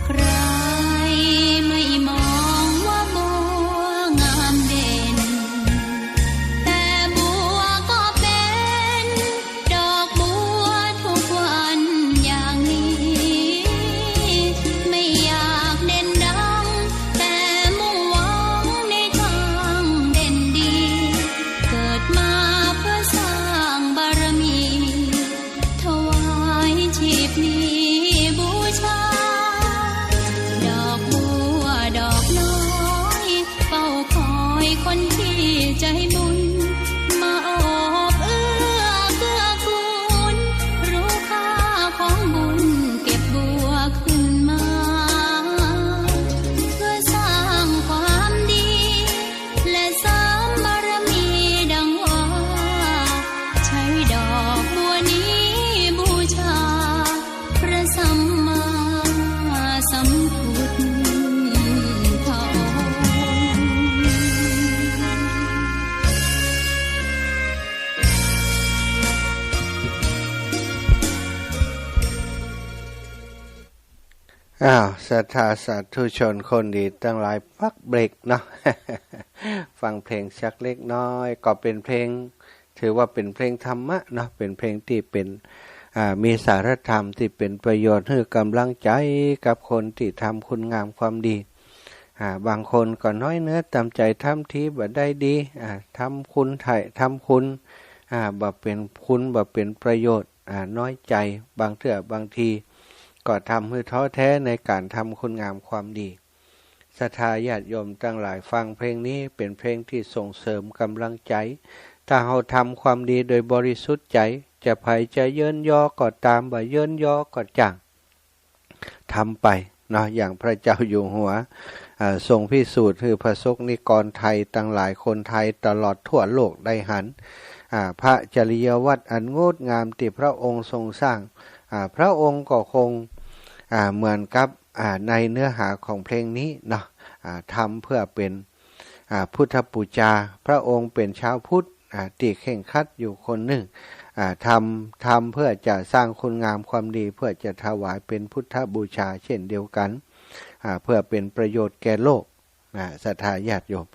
ใครไม่มองว่าบัวงามเด่นแต่บัวก็เป็นดอกบัวทุกวันอย่างนี้ไม่อยากเด่นดังแต่มุ่งหวังในทางเด่นดีเกิดมาเพื่อสร้างบารมีถวายชีพนี้บูชาดอกบัวดอกน้อยเฝ้าคอยคนที่ใจบุญมาโอบเอื้อเกื้อกูลรู้ค่าของบุญเก็บบัวขึ้นมาเพื่อสร้างความดีและเสริมบารมีดังว่าใช้ดอกบัวนี้บูชาพระสัมมาสัมพุทธองค์ ศรัทธาสาธุชนคนดีตั้งหลายพักเบรกเนาะ ฟังเพลงสักเล็กน้อยก็เป็นเพลงถือว่าเป็นเพลงธรรมะเนาะเป็นเพลงที่เป็นมีสารธรรมที่เป็นประโยชน์ให้กำลังใจกับคนที่ทำคุณงามความดีบางคนก็น้อยเนื้อตามใจทำทีบ่ได้ดีทำคุณไถ่ทำคุณบ่เป็นคุณบ่เป็นประโยชน์น้อยใจบางเทื่อบางทีก็ทำให้ท้อแท้ในการทำคุณงามความดีศรัทธาญาติโยมทั้งหลายฟังเพลงนี้เป็นเพลงที่ส่งเสริมกำลังใจถ้าเราทำความดีโดยบริสุทธิ์ใจจะไผจะเยินยอก็ตามบ่เยินยอก็จังทำไปเนาะอย่างพระเจ้าอยู่หัวทรงพิสูจน์คือพระสงฆ์นิกรไทยตั้งหลายคนไทยตลอดทั่วโลกได้หันพระจริยวัตรอันงดงามที่พระองค์ทรงสร้างพระองค์ก็คงเหมือนกับในเนื้อหาของเพลงนี้เนาะทำเพื่อเป็นพุทธบูชาพระองค์เป็นชาวพุทธที่เข่งคัดอยู่คนหนึ่งทำเพื่อจะสร้างคุณงามความดีเพื่อจะถวายเป็นพุทธบูชาเช่นเดียวกันเพื่อเป็นประโยชน์แก่โลกศรัทธาญาติโยม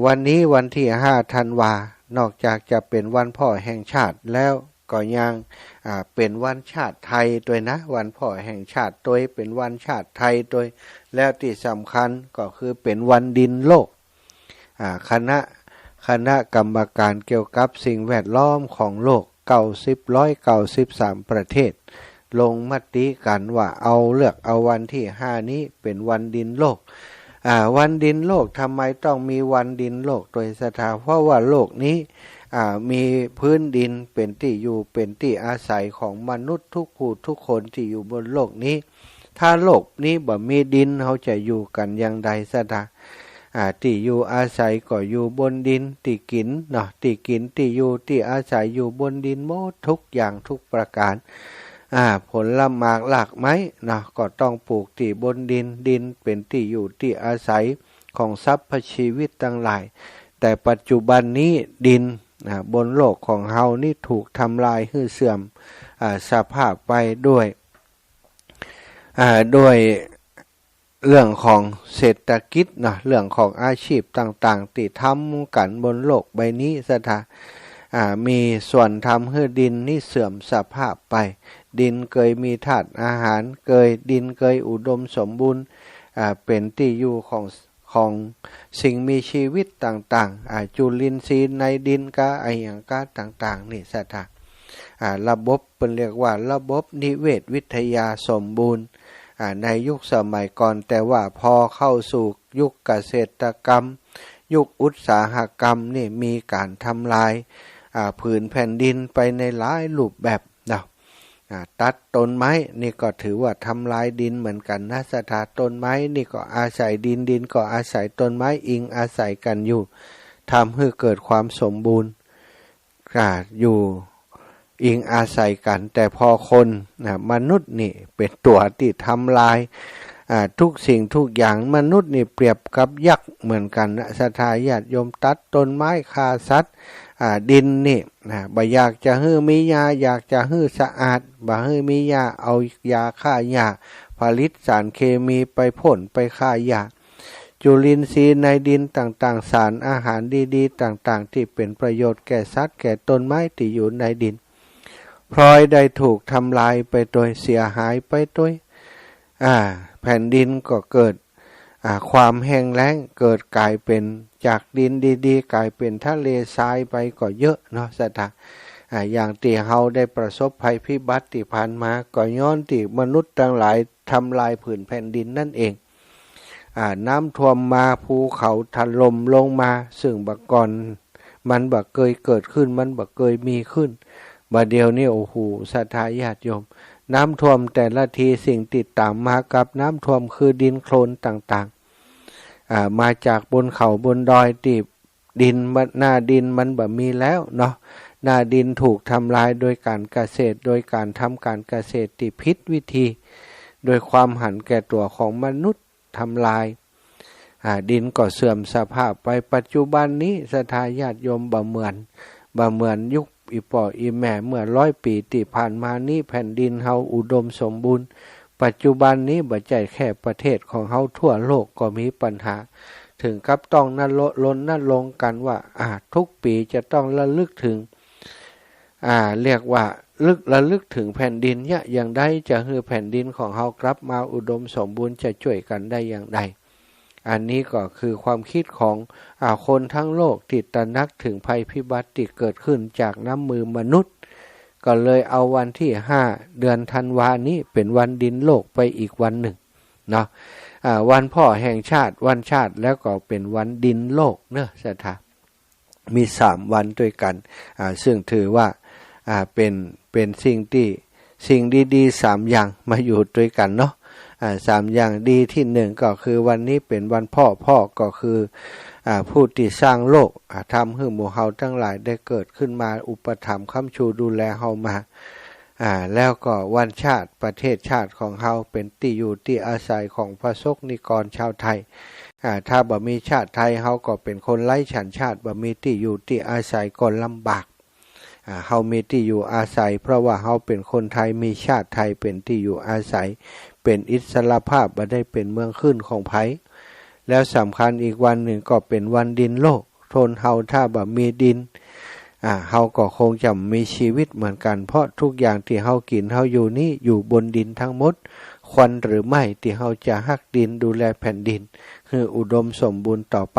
วันนี้วันที่5 ธันวานอกจากจะเป็นวันพ่อแห่งชาติแล้วก็ยังเป็นวันชาติไทยด้วยนะวันพ่อแห่งชาติด้วยเป็นวันชาติไทยด้วยแล้วที่สำคัญก็คือเป็นวันดินโลกคณะกรรมการเกี่ยวกับสิ่งแวดล้อมของโลก193ประเทศลงมติกันว่าเลือกเอาวันที่5นี้เป็นวันดินโลกวันดินโลกทำไมต้องมีวันดินโลกโดยศรัทธาเพราะว่าโลกนี้มีพื้นดินเป็นที่อยู่เป็นที่อาศัยของมนุษย์ทุกผู้ทุกคนที่อยู่บนโลกนี้ถ้าโลกนี้บ่มีดินเขาจะอยู่กันอย่างใดศรัทธาที่อยู่อาศัยก็อยู่บนดินที่กินเนาะที่กินที่อยู่ที่อาศัยอยู่บนดินหมดทุกอย่างทุกประการ ผลละหมากหลากไม้นะก็ต้องปลูกที่บนดินดินเป็นที่อยู่ที่อาศัยของทรัพย์ชีวิตทั้งหลายแต่ปัจจุบันนี้ดินบนโลกของเฮานี่ถูกทำลายให้เสื่อมสภาพไปด้วยเรื่องของเศรษฐกิจนะเรื่องของอาชีพต่างๆที่ทำกันบนโลกใบนี้มีส่วนทำให้ดินนี่เสื่อมสภาพไปดินเคยมีธาตุอาหารดินเคยอุดมสมบูรณ์เป็นที่อยู่ของสิ่งมีชีวิตต่างๆจุลินทรีย์ในดินก็อย่างก็ต่างๆนี่ระบบเป็นเรียกว่าระบบนิเวศวิทยาสมบูรณ์ในยุคสมัยก่อนแต่ว่าพอเข้าสู่ยุคเกษตรกรรมยุคอุตสาหกรรมนี่มีการทำลายผืนแผ่นดินไปในหลายรูปแบบตัดต้นไม้นี่ก็ถือว่าทำลายดินเหมือนกันนะต้นไม้นี่ก็อาศัยดินดินก็อาศัยต้นไม้อิงอาศัยกันอยู่ทำให้เกิดความสมบูรณ์อยู่อิงอาศัยกันแต่พอคนมนุษย์นี่เป็นตัวที่ทำลายทุกสิ่งทุกอย่างมนุษย์นี่เปรียบกับยักษ์เหมือนกันนะญาติโยมตัดต้นไม้ฆ่าสัตว์ดินนี่บ่อยากจะให้มียาอยากจะให้สะอาดบ่ให้มียาเอายาฆ่าหญ้าผลิตสารเคมีไปพ่นไปฆ่าหญ้าจุลินทรีย์ในดินต่างๆสารอาหารดีๆต่างๆที่เป็นประโยชน์แก่สัตว์แก่ต้นไม้ที่อยู่ในดินพลอยได้ถูกทำลายไปโดยเสียหายไปโดยแผ่นดินก็เกิดความแห้งแล้งเกิดกลายเป็นจากดินดีๆกลายเป็นทะเลทรายไปก็เยอะเนาะอย่างที่เฮาได้ประสบภัยพิบัติที่ผ่านมาก็ย้อนที่มนุษย์ทั้งหลายทำลายผืนแผ่นดินนั่นเองน้ำท่วมมาภูเขาถล่มลงมาซึ่งบัดก่อนมันบ่เคยเกิดขึ้นมันบ่เคยมีขึ้นบัดเดียวนี้โอ้โหญาติโยมน้ำท่วมแต่ละทีสิ่งติดตามมากับน้ำท่วมคือดินโคลนต่างๆมาจากบนเขาบนดอยที่ดินหน้าดินมันบ่มีแล้วเนาะหน้าดินถูกทำลายโดยการเกษตรโดยการทำการเกษตรที่ผิดวิธีโดยความหันแก่ตัวของมนุษย์ทำลายดินก็เสื่อมสภาพไปปัจจุบันนี้ญาติโยมบ่เหมือนยุคอีป่ออีแม่เมื่อ100 ปีที่ผ่านมานี้แผ่นดินเฮาอุดมสมบูรณ์ปัจจุบันนี้บ่ใจแค่ประเทศของเฮาทั่วโลกก็มีปัญหาถึงกับต้องนั่นลงกันว่าทุกปีจะต้องระลึกถึงเรียกว่าระลึกถึงแผ่นดินเนี่ยอย่างใดจะให้แผ่นดินของเฮากลับมาอุดมสมบูรณ์จะช่วยกันได้อย่างใดอันนี้ก็คือความคิดของคนทั้งโลกที่ตระหนักถึงภัยพิบัติที่เกิดขึ้นจากน้ำมือมนุษย์ก็เลยเอาวันที่5 เดือนธันวานี้เป็นวันดินโลกไปอีกวันหนึ่งเนาะวันพ่อแห่งชาติวันชาติแล้วก็เป็นวันดินโลกเนอะมี3 วันด้วยกันซึ่งถือว่าเป็นสิ่งดีๆ3 อย่างมาอยู่ด้วยกันเนาะ3 อย่างดีที่1ก็คือวันนี้เป็นวันพ่อก็คือผู้ที่สร้างโลกทำให้หมู่เฮาทั้งหลายได้เกิดขึ้นมาอุปถัมภ์ค้ำชูดูแลเฮามาแล้วก็วันชาติประเทศชาติของเฮาเป็นที่อยู่ที่อาศัยของพระสงฆ์นิกรชาวไทยถ้าบ่มีชาติไทยเฮาก็เป็นคนไร้สัญชาติบ่มีที่อยู่ที่อาศัยก็ลำบากเฮามีที่อยู่อาศัยเพราะว่าเฮาเป็นคนไทยมีชาติไทยเป็นที่อยู่อาศัยเป็นอิสรภาพบ่ได้เป็นเมืองขึ้นของไผแล้วสำคัญอีกวันหนึ่งก็เป็นวันดินโลกทนเฮาถ้าบ่มีดินเฮาก็คงจะมีชีวิตเหมือนกันเพราะทุกอย่างที่เฮากินเฮาอยู่นี่อยู่บนดินทั้งหมดควันหรือไม่ที่เฮาจะฮักดินดูแลแผ่นดินคืออุดมสมบูรณ์ต่อไป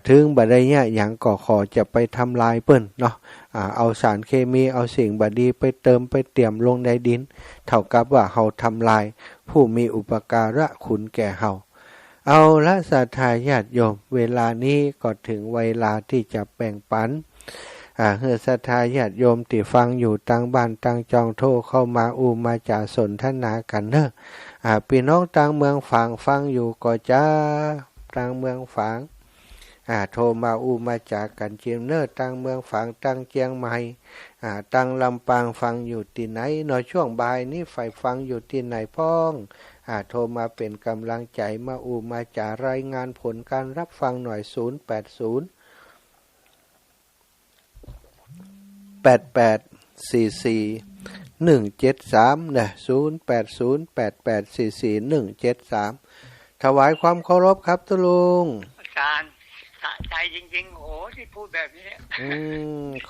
ถึงบ่ได้ยะหยังก็ขอจะไปทำลายเปิ้นเนาะเอาสารเคมีเอาสิ่งบ่ดีไปเติมไปเตรียมลงในดินเท่ากับว่าเฮาทำลายผู้มีอุปการะคุณแก่เฮาเอาละญาติโยมเวลานี้ก็ถึงเวลาที่จะแบ่งปันเฮือญาติโยมที่ฟังอยู่ต่างบ้านต่างจองโทรเข้ามามาจาสนทนากันเนอะพี่น้องต่างเมืองฝางฟังอยู่ก็จะต่างเมืองฝางโทรมามาจากกันเจียมเนอต่างเมืองฝางต่างเจียงใหม่ ตังลำปางฟังอยู่ที่ไหนเนาะช่วงบ่ายนี้ฝ่ายฟังอยู่ที่ไหนพ้องโทรมาเป็นกำลังใจมามาจารายงานผลการรับฟังหน่อย080 8844 173นะ0808844173ถวายความเคารพครับตุลุงอาจารย์สะใจจริงๆโอ้ที่พูดแบบนี้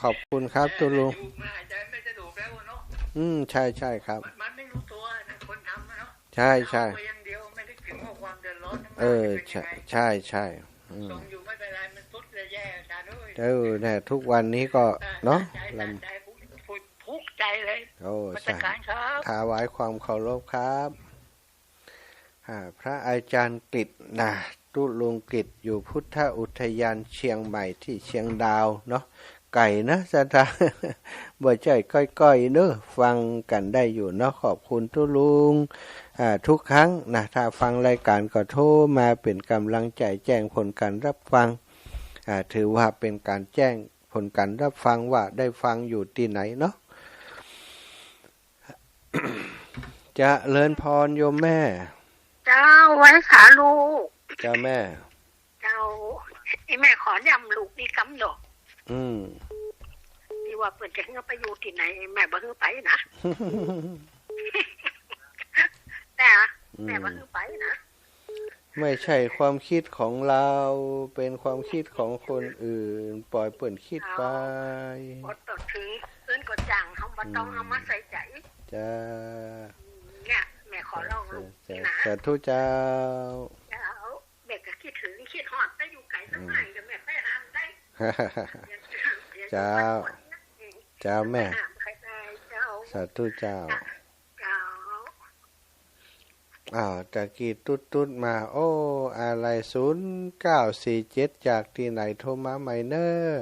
ขอบคุณครับตุลุงมาหายใจไม่สะดวกแล้วเนาะใช่ใช่ครับมันไม่รู้ตัวนะคนทำเนาะใช่ใช่อย่างเดียวไม่ได้ถึงว่าความเดือดร้อนใช่ใช่ใช่ตรงอยู่ไม่เป็นไรมันทุกข์เลยแย่อาจารย์เนี่ยทุกวันนี้ก็เนาะใจทุกข์ใจเลยใช่ถวายความเคารพครับพระอาจารย์กฤษนะตุลุงกฤษอยู่พุทธอุทยานเชียงใหม่ที่เชียงดาวเนาะไก่นะสถานบ่ใจก้อยๆเนอะฟังกันได้อยู่เนาะขอบคุณตุลุงทุกครั้งนะถ้าฟังรายการก็โทรมาเป็นกำลังใจแจ้งผลการรับฟังถือว่าเป็นการแจ้งผลการรับฟังว่าได้ฟังอยู่ที่ไหนเนาะจะเลินพรโยมแม่เจ้าไว้ขาลูกเจ้าแม่เจ้าไอ้แม่ขอยำลูกนี่กำดอกที่ว่าเปิดจะเงาไปอยู่ที่ไหนแม่บ่ฮือไปนะแต่แม่บ่ฮือไปนะไม่ใช่ความคิดของเราเป็นความคิดของคนอื่นปล่อยเปิ่นคิดไปกดตัวถือเอื้นกดจังเขาบ่ต้องเอามาใส่ใจจ้าเนี่ยแม่ขอร้องลูกนะสาธุเจ้าแม่ก็คิดถึงคิดฮอดไปอยู่ไกลสักหน่อยเดี๋ยวแม่ไปหาได้เจ้าแม่สาธุเจ้าตะกี้ตุ๊ดมาโอ้อะไร0947จากที่ไหนโทรมาใหม่เนอะ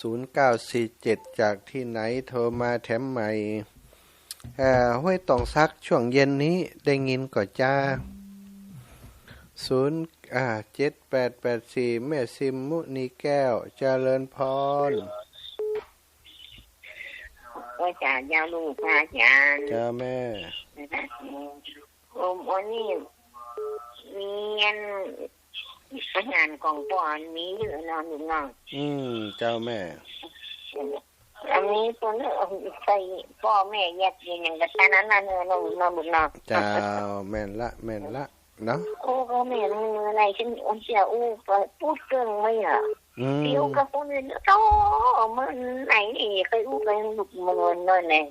0947จากที่ไหนโทรมาแถมใหม่ห้วยตองซักช่วงเย็นนี้ได้ยินก่อจ้า7884แม่ซิมมุนีแก้วเจริญพรว่าจ่ายาวลูกพระอาจารย์จ้าแม่วันนี้มีงานของพ่อมีเยอะนอนอยู่น้องเจ้าแม่อันนี้ตัวนี้ใส่พ่อแม่แยกอย่างกับตานั้นน้องบุญน้องเจ้าแม่นละเนาะโอ้ก็แม่อะไรฉันอันเสียพูดเกินไหมอ่ะเดี๋ยวกับคนอื่นโตมันไหนเคยไปลูกมันนั่นเอง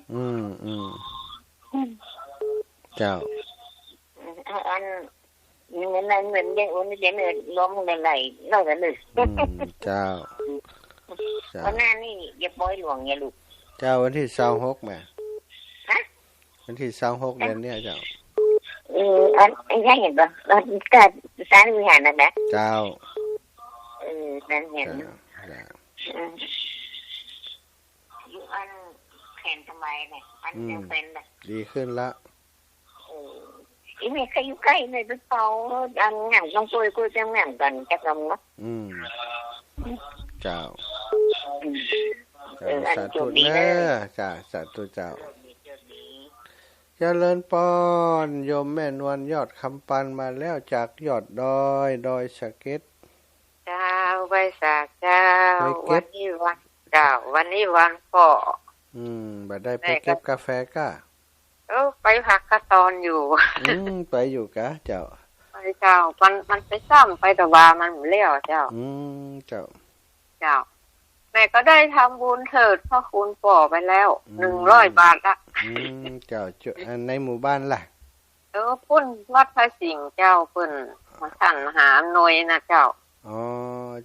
เจ้าอันนั้นเหมือนอย่างอื่นเดี๋ยวเนี่ยล้มไหลนอกจากนึกเจ้าวันนั้นนี่อย่าปล่อยหลวงอย่าลูกเจ้าวันที่26แม่วันที่26เดือนนี้เจ้าอันนี้เห็นป่ะเราก็สารวิหารนั่นแหละเจ้านั่นเห็นอันแขนทำไมเนี่ยอันยังเป็นเลยดีขึ้นละอีเมฆก็อยู่ใกล้เลยเป็นเปล่าอันงานต้องคุยจะงานกันจะทำเนาะเจ้าสาธุเนอะจ้าสาธุเจ้าเจริญปอนโยมแม่นวลยอดคำปันมาแล้วจากยอดดอยสะเก็ดเจ้าไว้สากเจ้าวันนี้วันเจ้าวันนี้วันพ่อบัดได้ไปเก็บกาแฟก้าไปพักกะตอนอยู่ไปอยู่กะเจ้าไปเจ้ามันไปซ้ำไปแต่ว่ามันเลี้ยวเจ้าเจ้าแม่ก็ได้ทำบุญเถิดพ่อคุณป่อไปแล้ว100 บาทละเจ้าในหมู่บ้านล่ะปุ้นวัดพระสิงห์เจ้าเพิ่นมาท่านมหาหน่วยนะเจ้า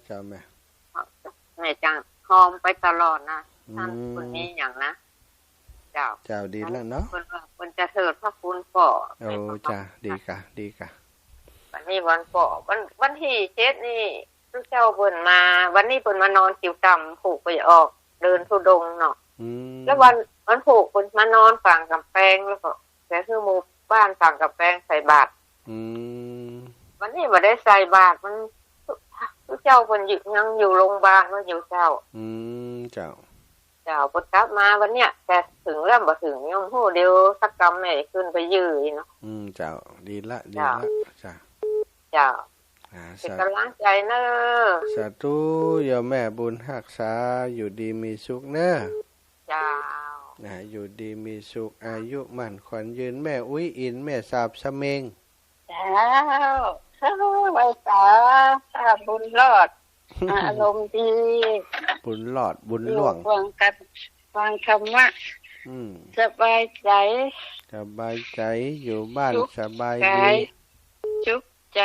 เจ้าแม่จังหอมไปตลอดนะท่านคนนี้อย่างนะเจ้าดีแล้วเนาะเพิ่นจะเถิดพ่อคุณป่อจ้าดีกะวันนี้วันป่อวันที่7นี่ทุกเจ้าเพิ่นมาวันนี้เพิ่นมานอนคิวต่ำผูกไปออกเดินธุดงค์เนาะแล้ววันผูกเพิ่นมานอนฝั่งกำแพงแล้วก็แต่คือหมู่บ้านฝั่งกำแพงใส่บาตรวันนี้บ่ได้ใส่บาตรมัน เจ้าเพิ่นยังอยู่โรงพยาบาลว่าอยู่เจ้าเจ้าเปกลับมาวันเนี้ยแต่ถึงแล้วบ่ถึงยังโหเดียวสักกรรมแม่ขึ้นไปยื้อเนาะเจ้าดีละจ้าเป็นกำลังใจเนอะสาธุอย่าแม่บุญรักษาอยู่ดีมีสุขเนอะจ้าอยู่ดีมีสุขอายุมั่นขวัญยืนแม่อุ้ยอินแม่สาบสะเมงจ้าไว้ตาบุญรอดอารมณ์ดีบุญรอดบุญล่วงฟังธรรมะสบายใจอยู่บ้านสบายดีจุกใจ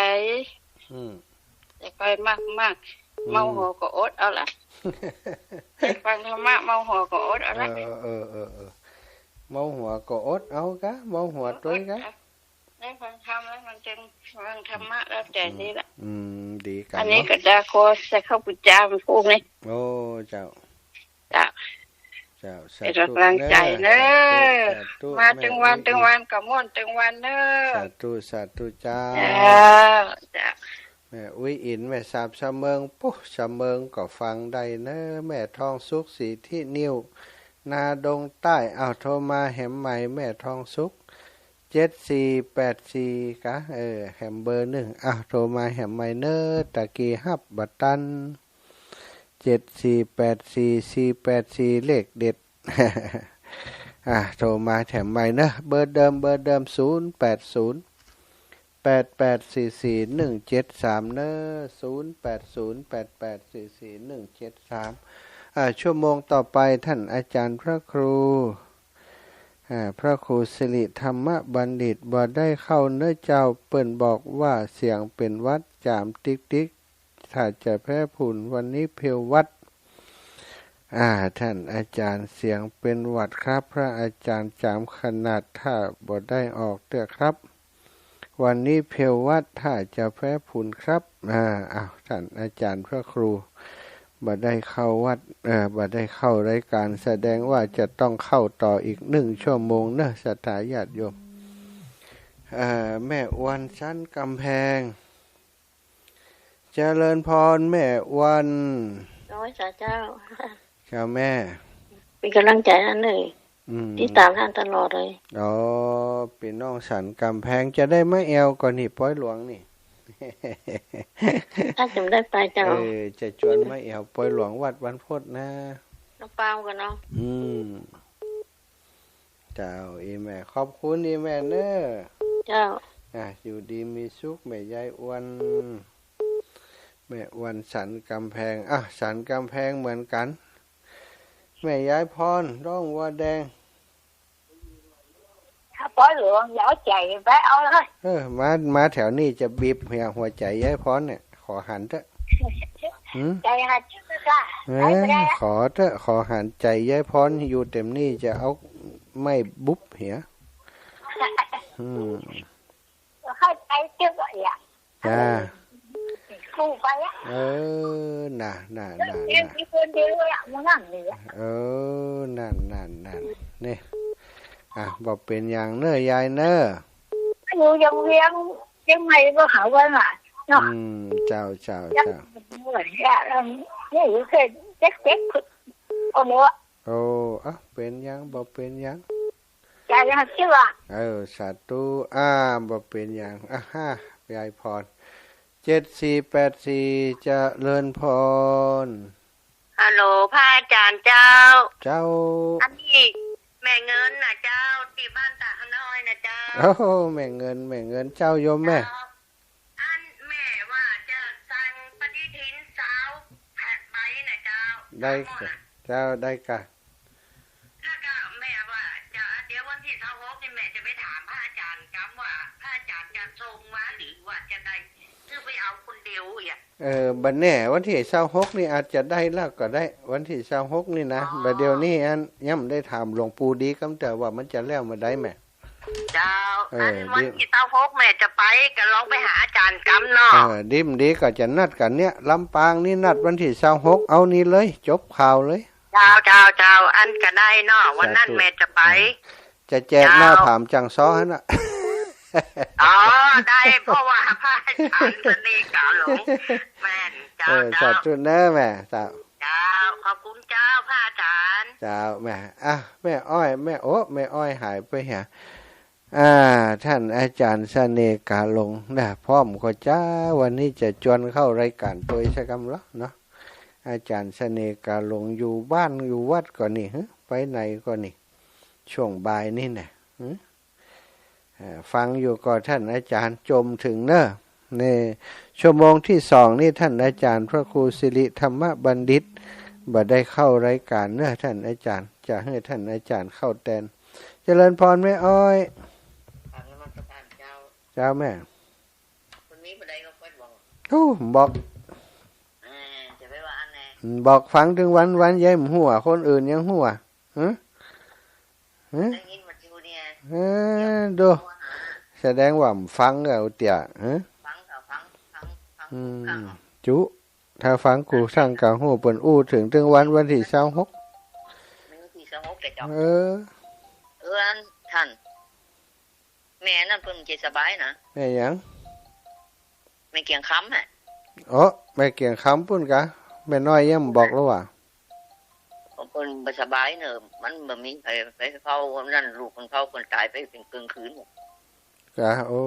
จะไปมากเมาหัวก็อดเอาล่ะฟังธรรมะเมาหัวก็อดเอาล่ะเมาหัวก็อดเอากะเมาหัวตัวกะได้ฟังธรรมแล้วมันจึงฟังธรรมะแล้วใจดีละดีกันอันนี้ก็จะโคจะเข้าปุจจามันพูดนี่โอ้เจ้าเป็นกำลังใจเนอะมาถึงวันก็ม่วนถึงวันเนอะสาธุจ้าแม่อุ้ยอินแม่สาบสะเมิงปุ๊สะเมิงก็ฟังได้เนอะแม่ทองสุขสีที่นิ้วนาดงใต้เอาโทรมาแหมใหม่แม่ทองสุข7484กะแหมเบอร์1โทรมาแหมใหม่เนอะตะกี้ฮับบัตตัน7484 เลขเด็ดโทรมาแถมใหม่นะเบอร์เดิม0808844173เนอะ0808844173ชั่วโมงต่อไปท่านอาจารย์พระครูสิริธรรมบัณฑิตบ่ได้เข้าเนื้อเจ้าเปิ้นบอกว่าเสียงเป็นวัดจามติ๊กถ้าจะแพ้ผุ่นวันนี้เพียววัดท่านอาจารย์เสียงเป็นหวัดครับพระอาจารย์จามขนาดถ้าบ่ได้ออกเด้อครับวันนี้เพียววัดถ้าจะแพ้ผุ่นครับท่านอาจารย์พระครูบ่ได้เข้าวัดบ่ได้เข้ารายการแสดงว่าจะต้องเข้าต่ออีก1 ชั่วโมงนะศรัทธาญาติโยมแม่วันชั้นกำแพงเจริญพรแม่วันน้อยเจ้าแม่เป็นกำลังใจอันเลยที่ตามท่านตลอดเลยเป็นน้องสันกำแพงจะได้ไม่แอวก่อนนี่ป้อยหลวงนี่ถ้าจำได้ไปเจ้าจะชวนไม่แอวป้อยหลวงวัดวันพุธนะน้องปามกันเนาะเจ้าอีแม่ขอบคุณอีแม่เนอะเจ้าอยู่ดีมีสุขแม่ยายอ้วนแม่วันสันกำแพงสันกำแพงเหมือนกันแม่ยายพรร้องวัวแดงถ้าป้อยหลวงย้อใจไปเอาเลยมาแถวนี้จะบีบหัวใจยายพรเนี่ยขอหันเถอะใจหันขอเถอะขอหันใจยายพรอยู่เต็มนี่จะเอาไม่บุ๊บเหียเข้าใจเจ้าvậyจ้าคู่ไปน่ะมีคนเดียวอ่ะมึงนั่งนี่นั่นนี่บอกเป็นอย่างเนอะยายเนอะอยู่ยังเลี้ยงยังไงก็หาว่าน่ะเนาะเจ้าเหมือนกันนี่อยู่แค่เจ๊กโอ้โหเป็นยังบอกเป็นยังยายยังชื่อว่าสาธุบอกเป็นยังยายพร7484เจริญพรฮัลโหลพระอาจารย์เจ้าอันนี้แม่เงินนะเจ้าที่บ้านตาขน้อยนะเจ้าแม่เงินเจ้าโยมแม่อันแม่ว่าจะสั่งปฏิทินสาวแผ่นใบนะเจ้าได้เจ้าได้กะแล้วก็แม่ว่าจะเดี๋ยววันที่26นี่แม่จะไปถามพระอาจารย์ครับว่าพระอาจารย์จะส่งมาหรือว่าจะได้คือไปเอาคนเดียวบัดแน่วันที่26นี่อาจจะได้แล้วก็ได้วันที่26นี่นะบัดเดี๋ยวนี้อันย่ำได้ถามหลวงปู่ดีก็แต่ว่ามันจะแล้วมาได้แม่เจ้าวันที่26แม่จะไปก็ลองไปหาอาจารย์กำเนาะดิมดีก็จะนัดกันเนี่ยลำปางนี่นัดวันที่26เอานี่เลยจบข่าวเลยเจ้าอันก็ได้เนาะวันนั้นแม่จะไปจะแจกหน้าถามจังซ้อหั่นน่ะได้เพราะว่าพระอาจารย์สนิทกับหลวงแม่น จ้า สาธุเนอะแม่เจ้า เจ้าขอบคุณเจ้าพระอาจารย์ เจ้าแม่แม่อ้อยแม่แม่อ้อยหายไปหาท่านอาจารย์เสน่ห์กาลงนะพร้อมก็จ้าวันนี้จะจวนเข้ารายการตัวสักคำละเนาะอาจารย์เสน่ห์กาลงอยู่บ้านอยู่วัดก่อนนี่ไปไหนก่อนนี่ช่วงบ่ายนี่นะฟังอยู่ก่อนท่านอาจารย์จมถึงเนอะนี่ชั่วโมงที่2นี่ท่านอาจารย์พระครูสิริธรรมบัณฑิตบ่ได้เข้ารายการเนอะท่านอาจารย์จะให้ท่านอาจารย์เข้าแทนเจริญพรแม่อ้อยเจ้าแม่คนนี้บ่ได้ก็ค่อยบอก บอก จะไปว่าอันไหน บอกฟังถึงวันย้ายหัวคนอื่นยังหัวได้ยินมาจูเนี่ยดูแสดงว่าฟังเอาเตี่ยฟังจุถ้าฟังกูสั่งกะหูเปิ้นอู้ถึงวันที่26ที่26แต่เจ้าอันท่านแม่นั่นเพิ่นจะสบายนะแม่หยังแม่เกียงคำแม่เกียงคำปุ่นกะแม่น้อยยังบอกแล้วว่าเพิ่นบ่สบายเนอะมันบ่มีไปเฝ้านั่นลูกมันเฝ้าคนตายไปเป็นกลางคืนกะโอ้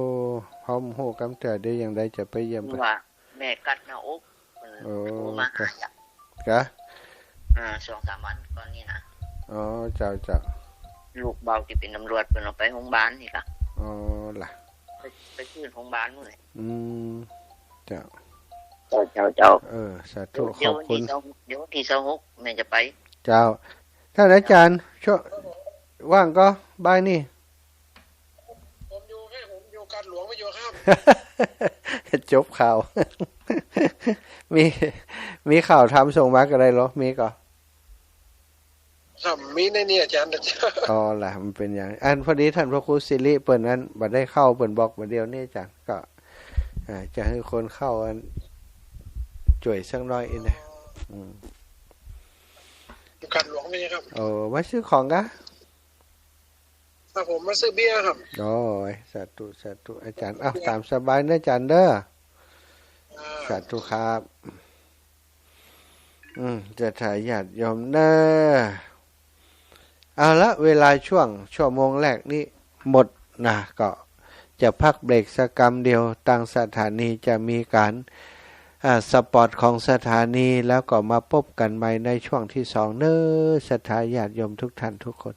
พร้อมโหกำเตือได้อย่างใดจะไปเยี่ยมไปว่าแม่กัดหน้าอกโอ้มากะ2-3 วันก่อนนี้นะอ๋อเจ้าลูกเบาที่เป็นตำรวจเพิ่นเอาไปโรงพยาบาลนี่ล่ะอ๋อล่ะไปขึ้นโรงพยาบาลนู่นแหละเจ้าสาธุขอบคุณเดี๋ยวที่26แม่จะไปเจ้าท่านอาจารย์ช่วงว่างก็บ่ายนี่ผมอยู่การหลวงไม่อยู่ครับจบข่าว มีข่าวทำส่งมาก็ได้หรอมีก็มีในนี่อาจารย์อ๋อล่ะมันเป็นอย่างอันพอดีท่านพระครูสิริเปิ่นนั้นบ่ได้เข้าเปิ่นบอกบ่เดียวนี่จังก็จะให้คนเข้าอันจ่วยสักน้อยอีกนะการหลวงไม่ใช่ครับมาซื้อของกะผมมาซื้อเบียร์ครับโอ้ยสาธุอาจารย์ตามสบายนะอาจารย์เด้อสาธุครับจะถ่ายญาติโยมเด้อเอาละเวลาชั่วโมงแรกนี่หมดนะก็จะพักเบรกสักกรรมเดียวทางสถานีจะมีการสปอร์ตของสถานีแล้วก็มาพบกันใหม่ในช่วงที่2เน้อศรัทธาญาติโยมทุกท่านทุกคน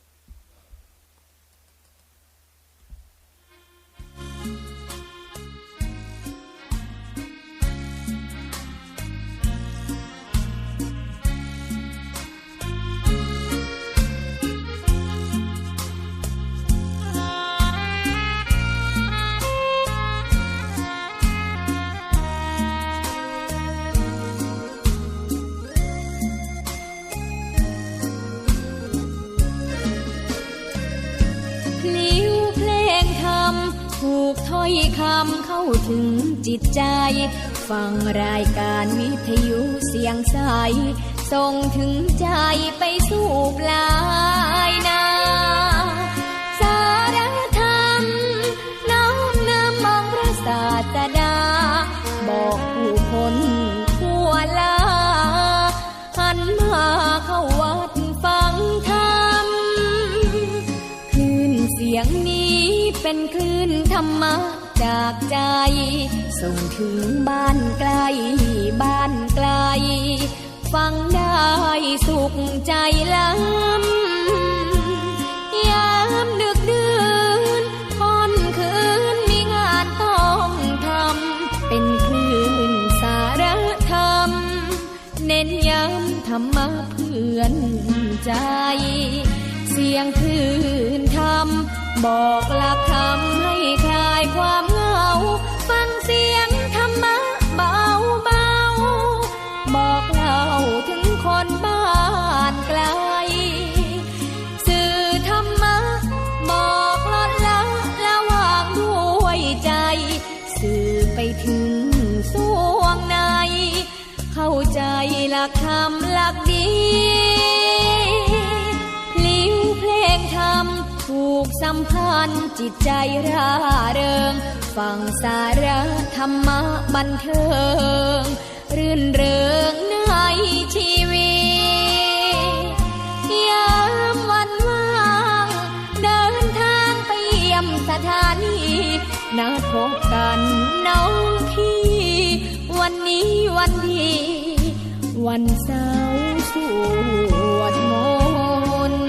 ถ้อยคำเข้าถึงจิตใจฟังรายการวิทยุเสียงใสส่งถึงใจไปสู่ปลายนาสารธรรมน้อมนำมองพระศาสดาบอกผู้คนทั่วลาหันมาเข้าวัดฟังธรรมคลื่นเสียงนี้เป็นคลื่นธรรมะจากใจส่งถึงบ้านไกลฟังได้สุขใจล้ำยามดึกดื่นค่ำคืนมีงานต้องทำเป็นคลื่นสารธรรมเน้นย้ำธรรมะเพื่อนใจเสียงคลื่นธรรมบอกหลักธรรมให้คลายความเหงาฟังเสียงธรรมะเบาบอกเล่าถึงคนบ้านไกลสื่อธรรมะบอกลดละวางด้วยใจสื่อไปถึงสวงในเข้าใจหลักธรรมหลักดีลิ้วเพลงธรรมผูกสัมพันธ์จิตใจร่าเริงฟังสาระธรรมะบันเทิง รื่นเริงในชีวิตยามวันว่างเดินทางไปเยี่ยมสถานีนัดพบกันน้องพี่วันนี้วันดีวันเสาร์สวดมนต์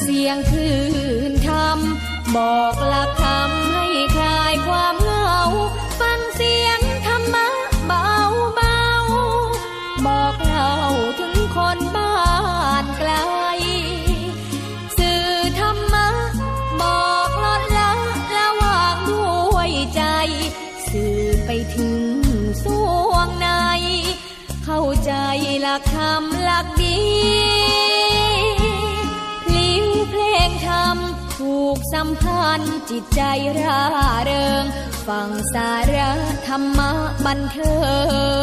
เสียงคลื่นทำบอกหลักธรรมให้คลายความเหงาฟังเสียงธรรมะเบาเบาบอกเล่าถึงคนบ้านไกลสื่อธรรมะบอกลดละละวางด้วยใจสื่อไปถึงสวงในเข้าใจหลักธรรมหลักดีเพลงธรรมถูกสัมพันธ์จิตใจร่าเริงฟังสาระธรรมะบันเทิ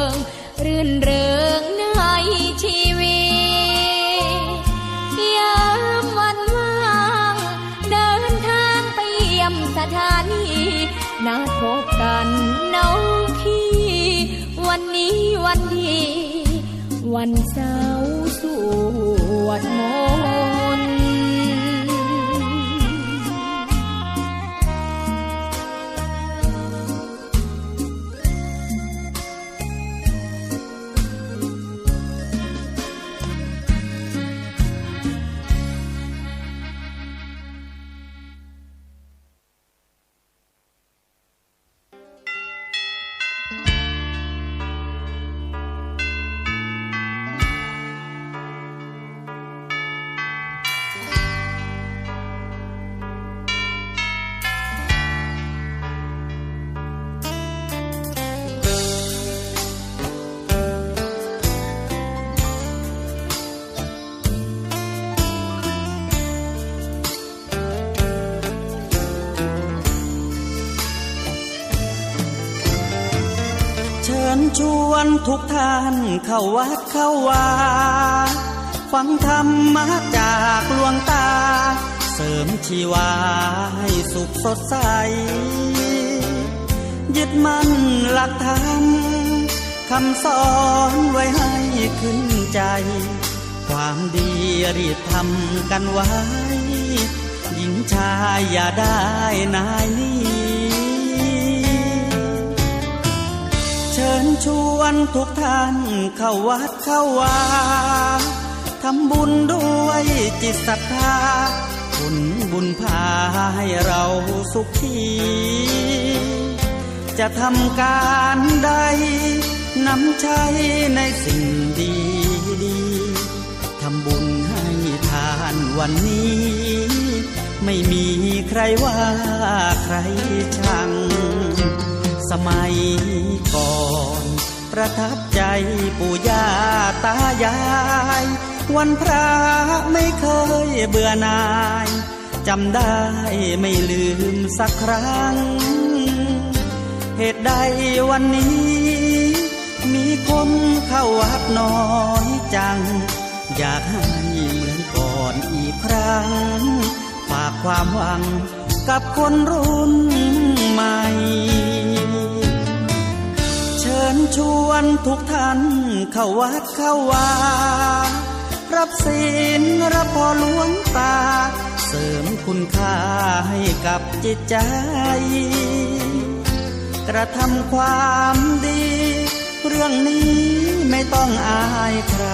งรื่นเริงในชีวิตยามวันว่างเดินทางไปเยี่ยมสถานีนัดพบกันน้องพี่วันนี้วันดีวันเสาร์สวดมนต์ชวนทุกท่านเข้าวัดเข้าวาฟังธรรมะจากหลวงตาเสริมชีวาให้สุขสดใสยึดมั่นหลักธรรมคำสอนไว้ให้ขึ้นใจความดีรีบทำกันไว้หญิงชายอย่าได้นายนี้เชิญชวนทุกท่านเข้าวัดเข้าวาทำบุญด้วยจิตศรัทธาผลบุญพาให้เราสุขีจะทำการใดนำใช้ในสิ่งดีดีทำบุญให้ทานวันนี้ไม่มีใครว่าใครชังสมัยก่อนประทับใจปู่ย่าตายายวันพระไม่เคยเบื่อหน่ายจำได้ไม่ลืมสักครั้งเหตุใดวันนี้มีคนเข้าวัดน้อยจังอยากให้เหมือนก่อนอีกครั้งฝากความหวังกับคนรุ่นใหม่เชิญชวนทุกท่านเข้าวัดเข้าวารับศีลรับพรหลวงตาเสริมคุณค่าให้กับจิตใจกระทำความดีเรื่องนี้ไม่ต้องอายใคร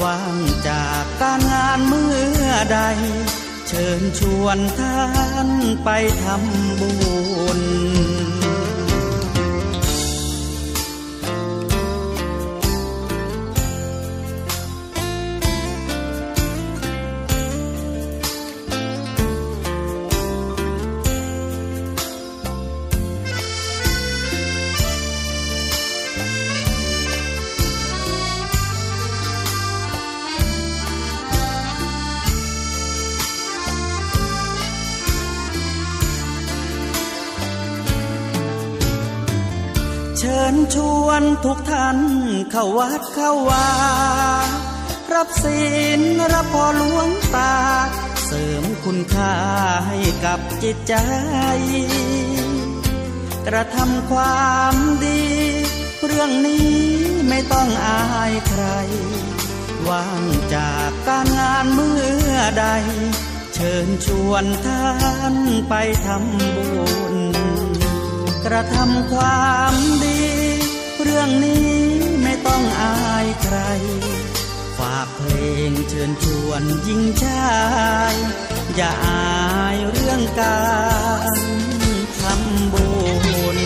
ว่างจากการงานเมื่อใดเชิญชวนท่านไปทำบุญ ญชวนทุกท่านเข้าวัดเข้าวารับศีลรับพรหลวงตาเสริมคุณค่าให้กับจิตใจ กระทำความดีเรื่องนี้ไม่ต้องอายใครว่างจากการงานเมื่อใดเชิญชวนท่านไปทำบุญกระทำความดีเรื่องนี้ไม่ต้องอายใครฝากเพลงเชิญชวนหญิงชายอย่าอายเรื่องการทำบุญ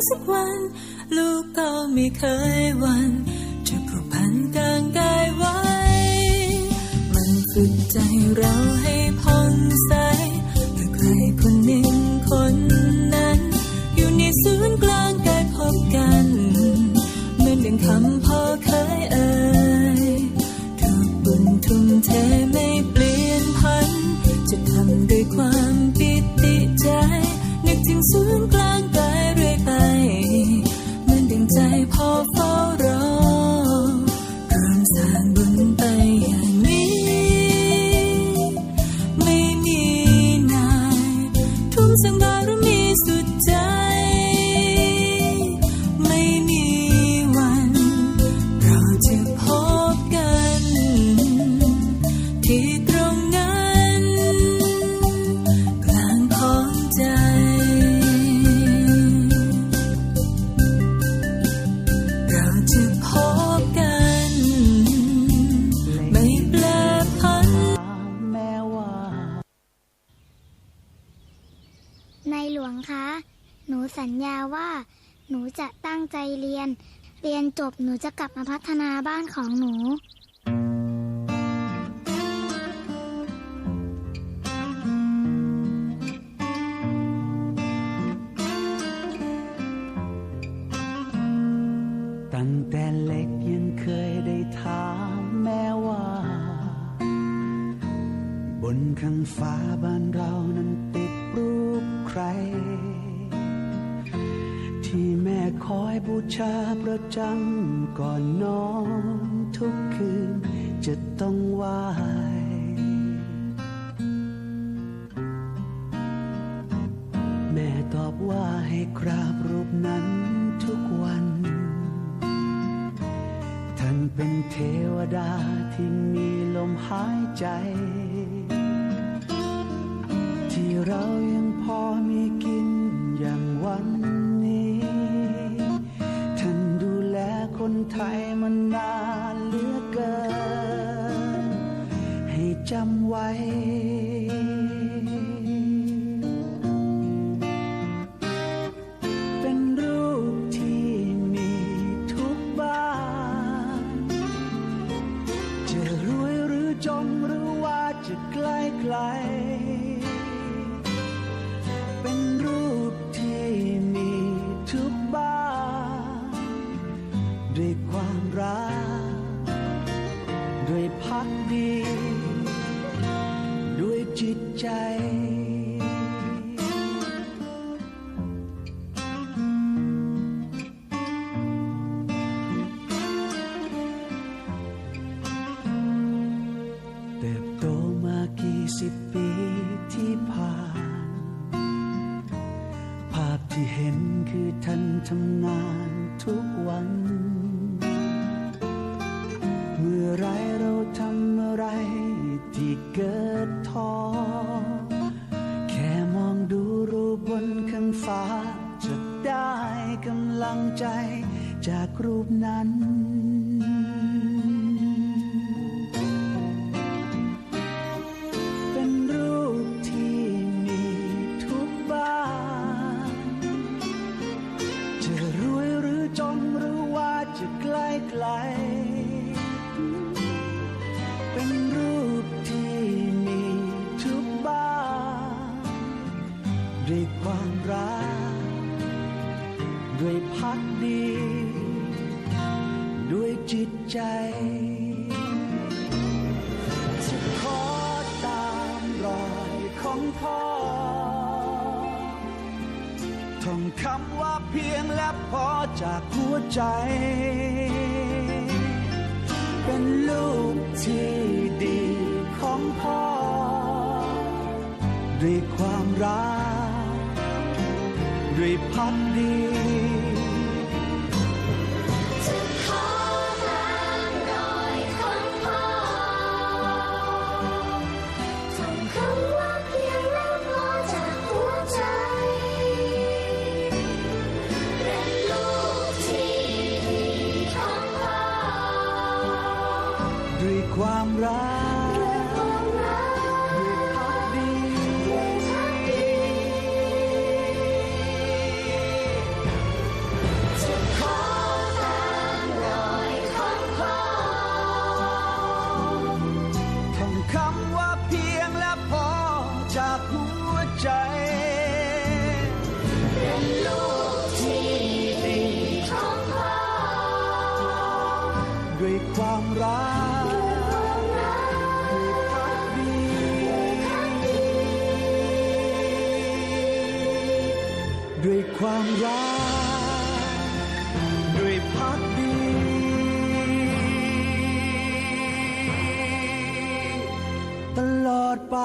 สักวันลูกก็ไม่เคยหวั่นจะผูกพันกางกายไว้มันฝึกใจเราให้ผ่องใสเมื่อใครคนหนึ่งคนนั้นอยู่ในศูนย์กลางกายพบกันเหมือนดังคำพ่อเคยเอ่ยทุกบุญทุ่มเทไม่เปลี่ยนพันจะทำด้วยความปิติใจนึกถึงศูนย์กลางกายเรื่อยไปเหมือนดังใจพ่อเฝ้ารอร่วมสร้างบุญไปอย่างนี้ไม่มีนายทุ่มสังบารมีสุดใจไม่มีวันเราจะพบกันที่ตรงนั้นกลางของใจเราจะพบกันไม่แปรผัน แม้ว่า ในหลวงคะ หนูสัญญาว่า หนูจะตั้งใจเรียนจบหนูจะกลับมาพัฒนาบ้านของหนู ตั้งแต่เล็กยังเคยได้ถามแม่ว่าบนข้างฟ้าบ้านเรานั้นติดรูปใครที่แม่คอยบูชาประจำก่อนนอนทุกคืนจะต้องไหว้แม่ตอบว่าให้กราบรูปนั้นทุกวันท่านเป็นเทวดาที่มีลมหายใจที่เรายังพอมีกินอย่างวันนี้ท่านดูแลคนไทยมานานเหลือเกินให้จำไว้เป็นรูปที่มีทุกบ้านจะรวยหรือจนหรือว่าจะไกลไกลเป็นรูปที่มีทุกบ้านด้วยความรักด้วยภักดีด้วยจิตใจเติบโตมากี่สิบปีที่ผ่านภาพที่เห็นคือท่านทำงานทุกวันเมื่อไรเราทำอะไรที่เกิดท้อแค่มองดูรูปบนข้างฟ้าจะได้กำลังใจจากรูปนั้นเป็นรูปที่มีทุกบ้านจะรวยหรือจนหรือว่าจะไกลไกลเป็นรูปที่มีทุกบ้านด้วยความรักด้วยภักดีด้วยจิตใจจะขอตามรอยของพ่อท่องคำว่าเพียงและพอจากหัวใจเป็นลูกที่ดีของพ่อด้วยความรักด้วยภักดีจะขอตามรอยของพ่อท่องคำว่าเพียงและพอจากหัวใจเป็นลูกที่ดีของพ่อด้วยความรักด้วยภักดีจะขอตามรอยของพ่อท่องคำว่าเพียงและพอจากหัวใจเป็นลูกที่ดีของพ่อด้วยความรักด้วยภักดีด้วยความรักด้วยภักดีตลอดไป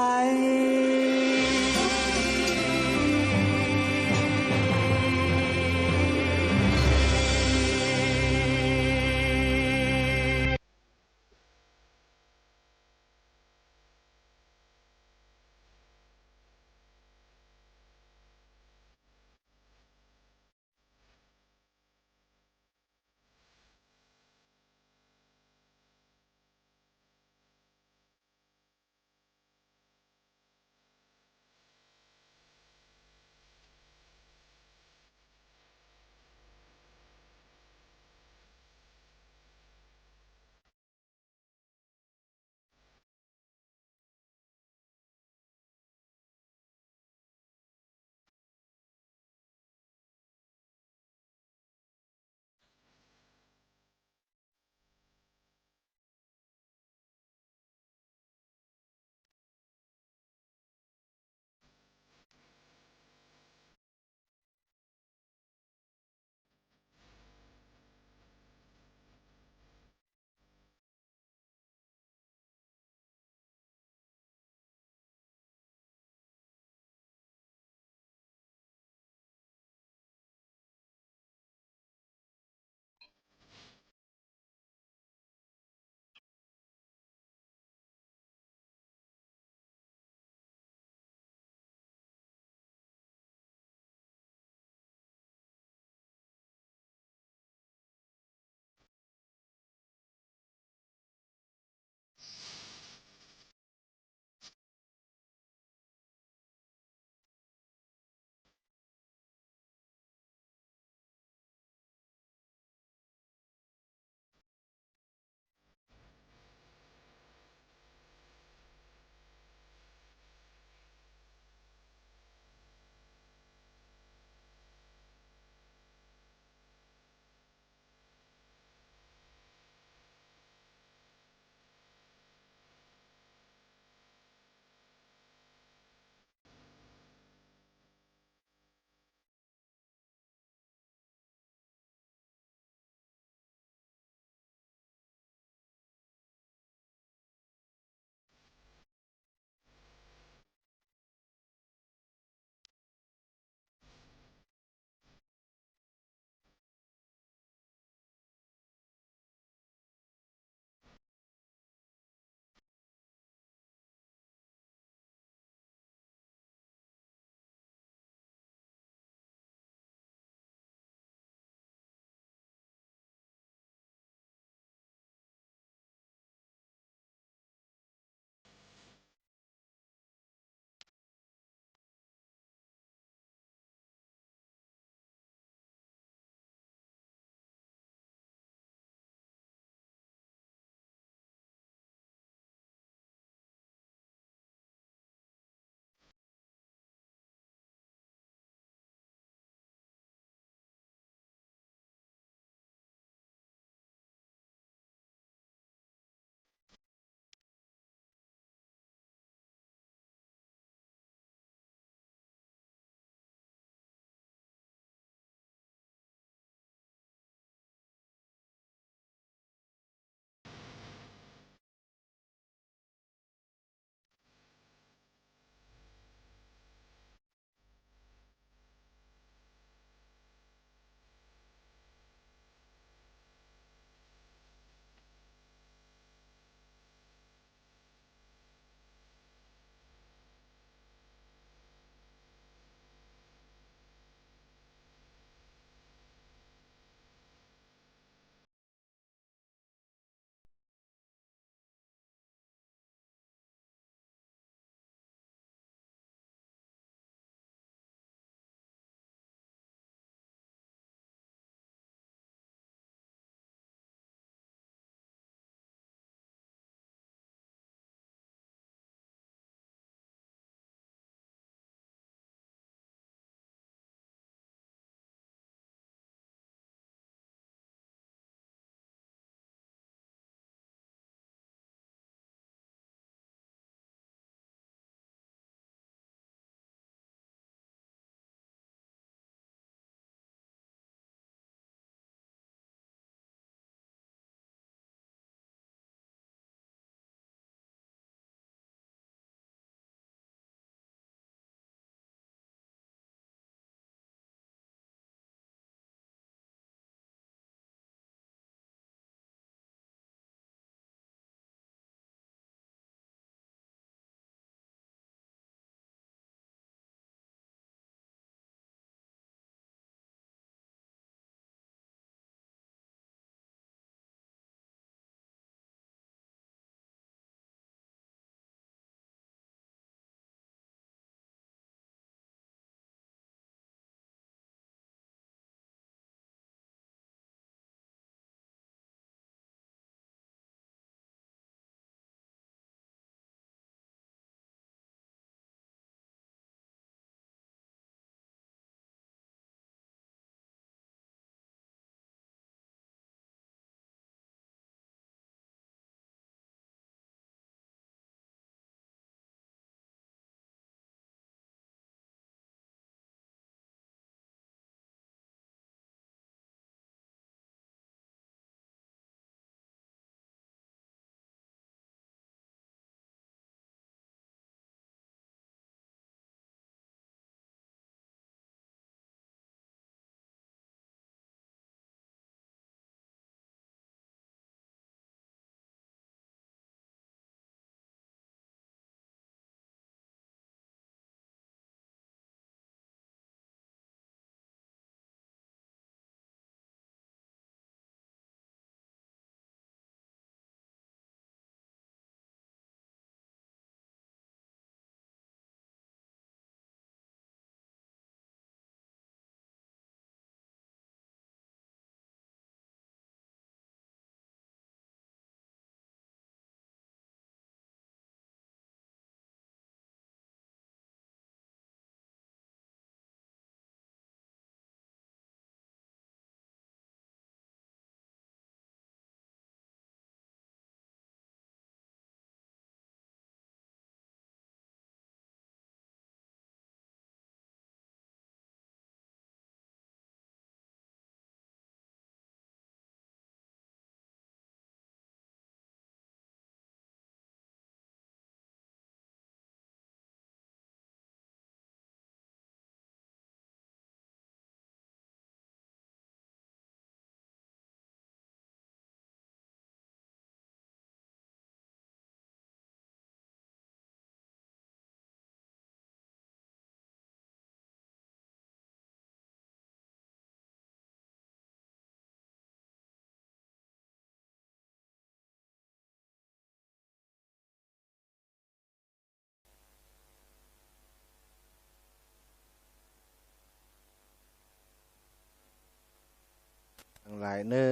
ทั้งหลายเนอ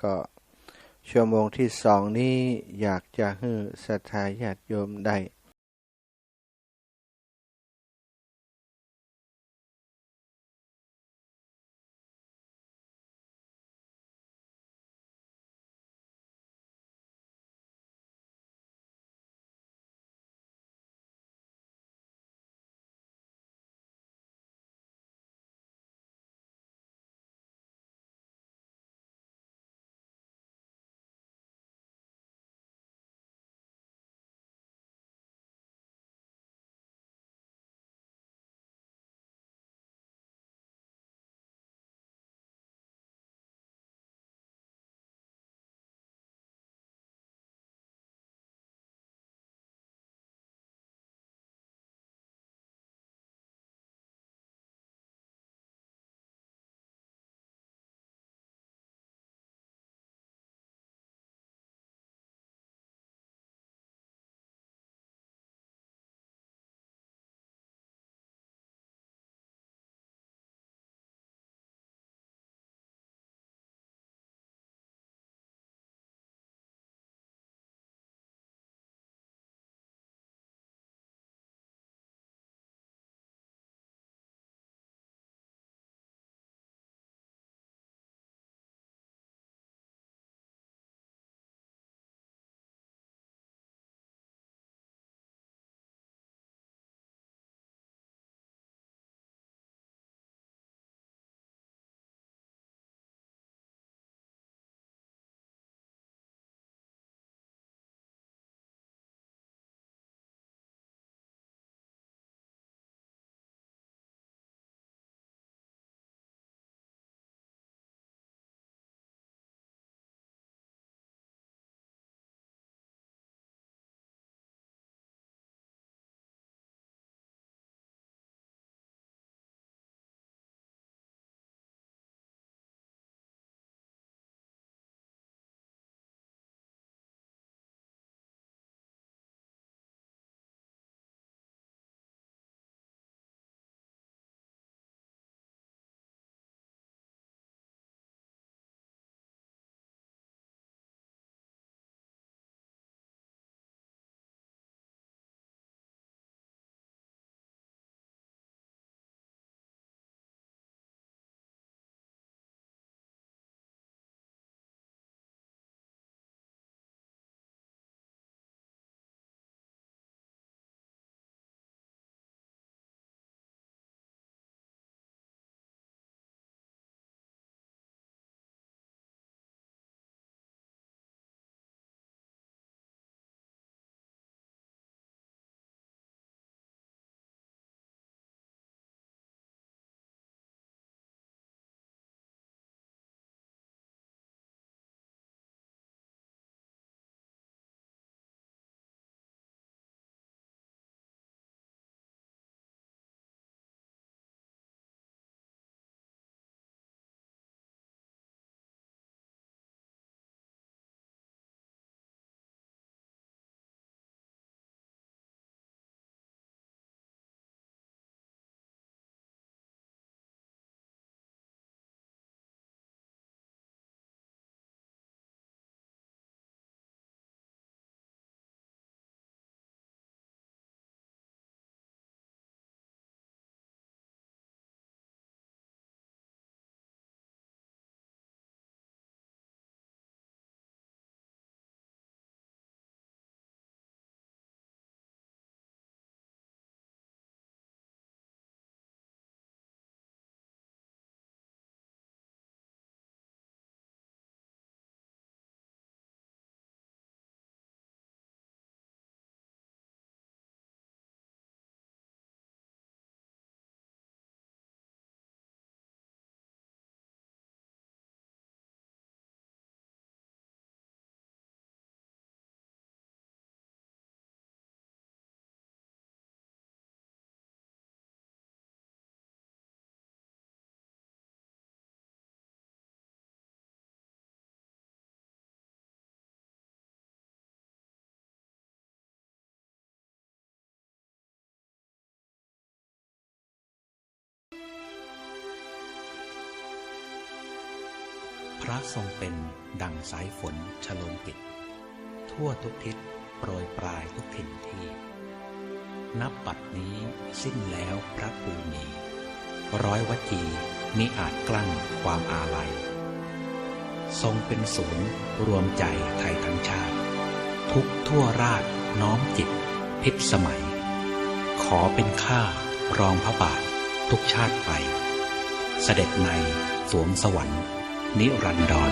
ก็ชั่วโมงที่2นี้อยากจะให้ศรัทธาญาติโยมได้ ระทรงเป็นดั่งสายฝนชโลมติดทั่วทุกทิศโปรยปลายทุกถิ่นที่นับบัดนี้สิ้นแล้วพระภูมิร้อยวจีมิอาจกลั้นความอาลัยทรงเป็นศูนย์รวมใจไทยทั้งชาติทุกทั่วราชน้อมจิตพิษสมัยขอเป็นข้ารองพระบาททุกชาติไปเสด็จในสวงสวรรค์นิรันดร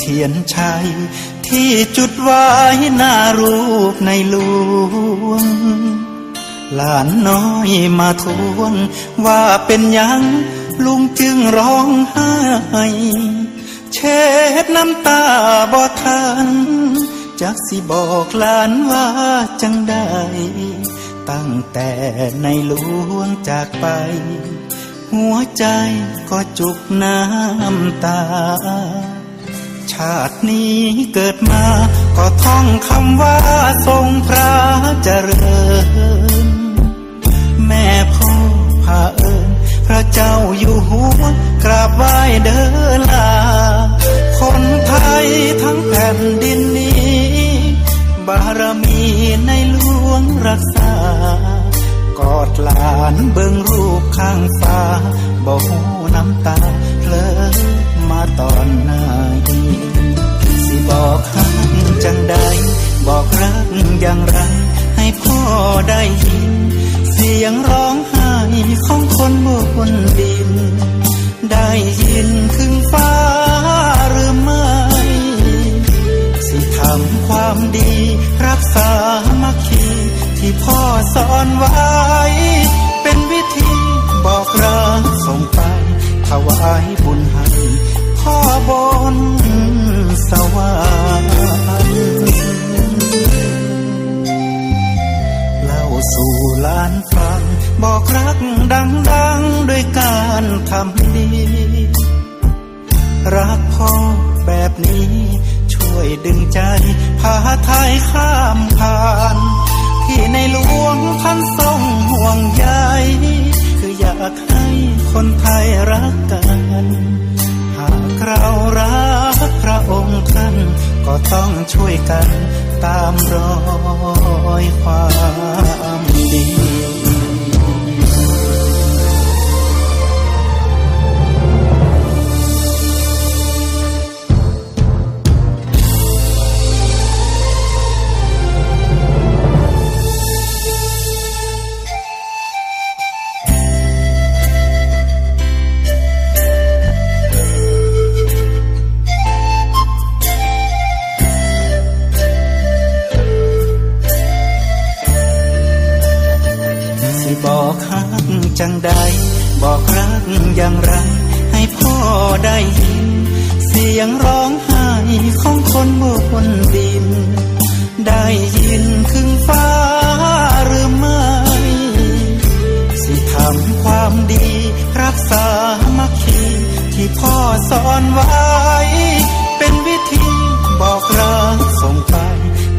เทียนชัยที่จุดไว้หน้ารูปในหลวงหลานน้อยมาทวงว่าเป็นยังลุงจึงร้องไห้เช็ดน้ำตาบ่ทันจักสิบอกหลานว่าจังได้ตั้งแต่ในหลวงจากไปหัวใจก็จุกน้ำตาชาตินี้เกิดมาก็ท่องคำว่าทรงพระเจริญแม่พ่อพาเอิญพระเจ้าอยู่หัวกราบไหว้เดินลาคนไทยทั้งแผ่นดินนี้บารมีในหลวงรักษากอดหลานเบิ่งรูปข้างฟ้าบ่ฮู้น้ำตาเพลอมาตอนไหนสิบอกหักจังใดบอกรักอย่างไรให้พ่อได้ยินเสียงร้องไห้ของคนบนดินได้ยินถึงฟ้าหรือไม่สิทำความดีรักษามัคคีที่พ่อสอนไว้เป็นวิธีบอกรักส่งไปถวายบุญให้พ่อบนสวรรค์เล่าสู่หลานฟังบอกรักดังๆด้วยการทำดีรักพ่อแบบนี้ช่วยดึงใจพาไทยข้ามผ่านที่ในหลวงท่านทรงห่วงใยคืออยากให้คนไทยรักกันหากเรารักพระองค์ท่านก็ต้องช่วยกันตามรอยความดีบอกฮักจังใดบอกรักอย่างไรให้พ่อได้ยินเสียงร้องไห้ของคนบนดินได้ยินถึงฟ้าหรือไม่สิทำความดีรักษามัคคีที่พ่อสอนไว้เป็นวิธีบอกรักส่งไป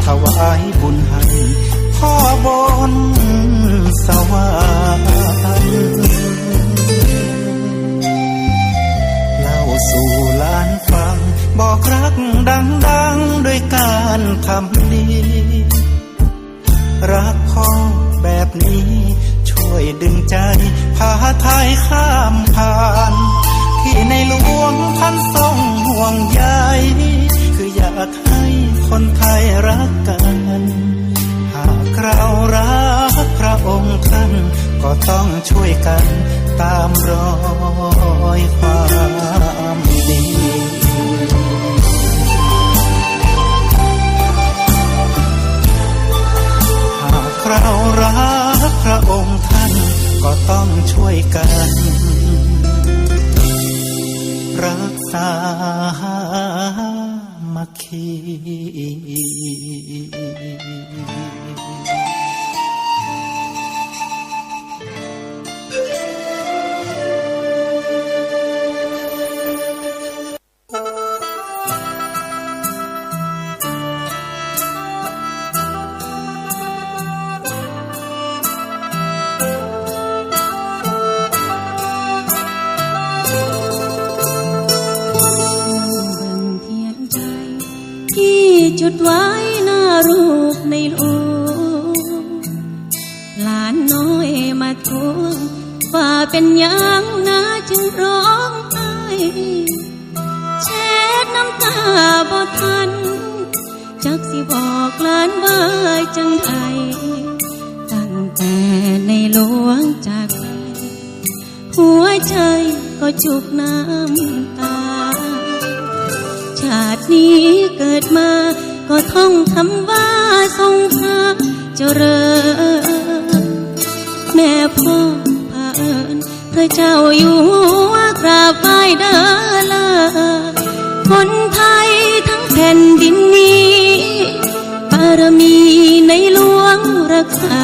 ถวายบุญให้พ่อบนสวรรค์เล่าสู่หลานฟังบอกรักดังๆด้วยการทำดีรักพ่อแบบนี้ช่วยดึงใจพาไทยข้ามผ่านที่ในหลวงท่านทรงห่วงใยคืออยากให้คนไทยรักกันหากเรารักพระองค์ท่านก็ต้องช่วยกันตามรอยความดีหากเรารักพระองค์ท่านก็ต้องช่วยกัน รักษามัคคีจุดไว้หน้ารูปในโลกหลานน้อยมาทวงว่าเป็นยังนะจึงร้องไห้เช็ดน้ำตาบ่ทันจักสิบอกหลานว่าจังไดตั้งแต่ในหลวงจากไปหัวใจก็จุกน้ำตาชาตินี้เกิดมาก็ท่องคำว่าทรงพระเจริญแม่พ่อพาเอิญพระเจ้าอยู่หัวกราบไหว้เด้อละคนไทยทั้งแผ่นดินนี้บารมีในหลวงรักษา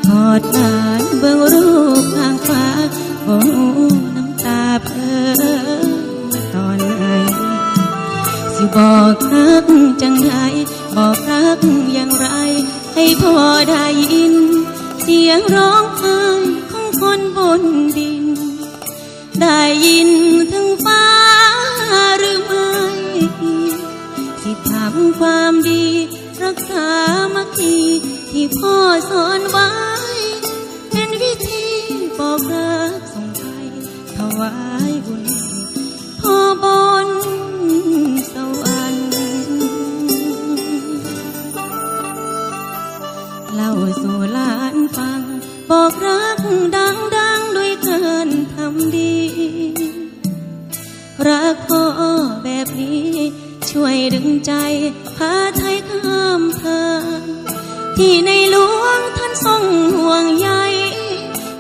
กอดหลานเบิ่งรูปทางฟ้าบ่รู้น้ำตาเพิ่นตอนไหนสิบอกรักจังใดบอกรักอย่างไรให้พ่อได้ยินเสียงร้องไห้ของคนบนดินได้ยินถึงฟ้าหรือไม่สิทำความดีรักษามัคคีที่พ่อสอนไว้เป็นวิธีบอกรักส่งไปถวายบุญพ่อบนสวรรค์เล่าสู่หลานฟังบอกรักดังๆด้วยการทำดีรักพ่อแบบนี้ช่วยดึงใจพาไทยข้ามผ่านที่ในหลวงท่านทรงห่วงใย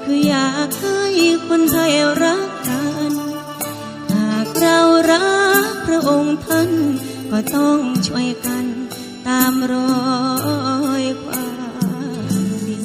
คืออยากให้คนไทยรักกันหากเรารักพระองค์ท่านก็ต้องช่วยกันตามรอยความดี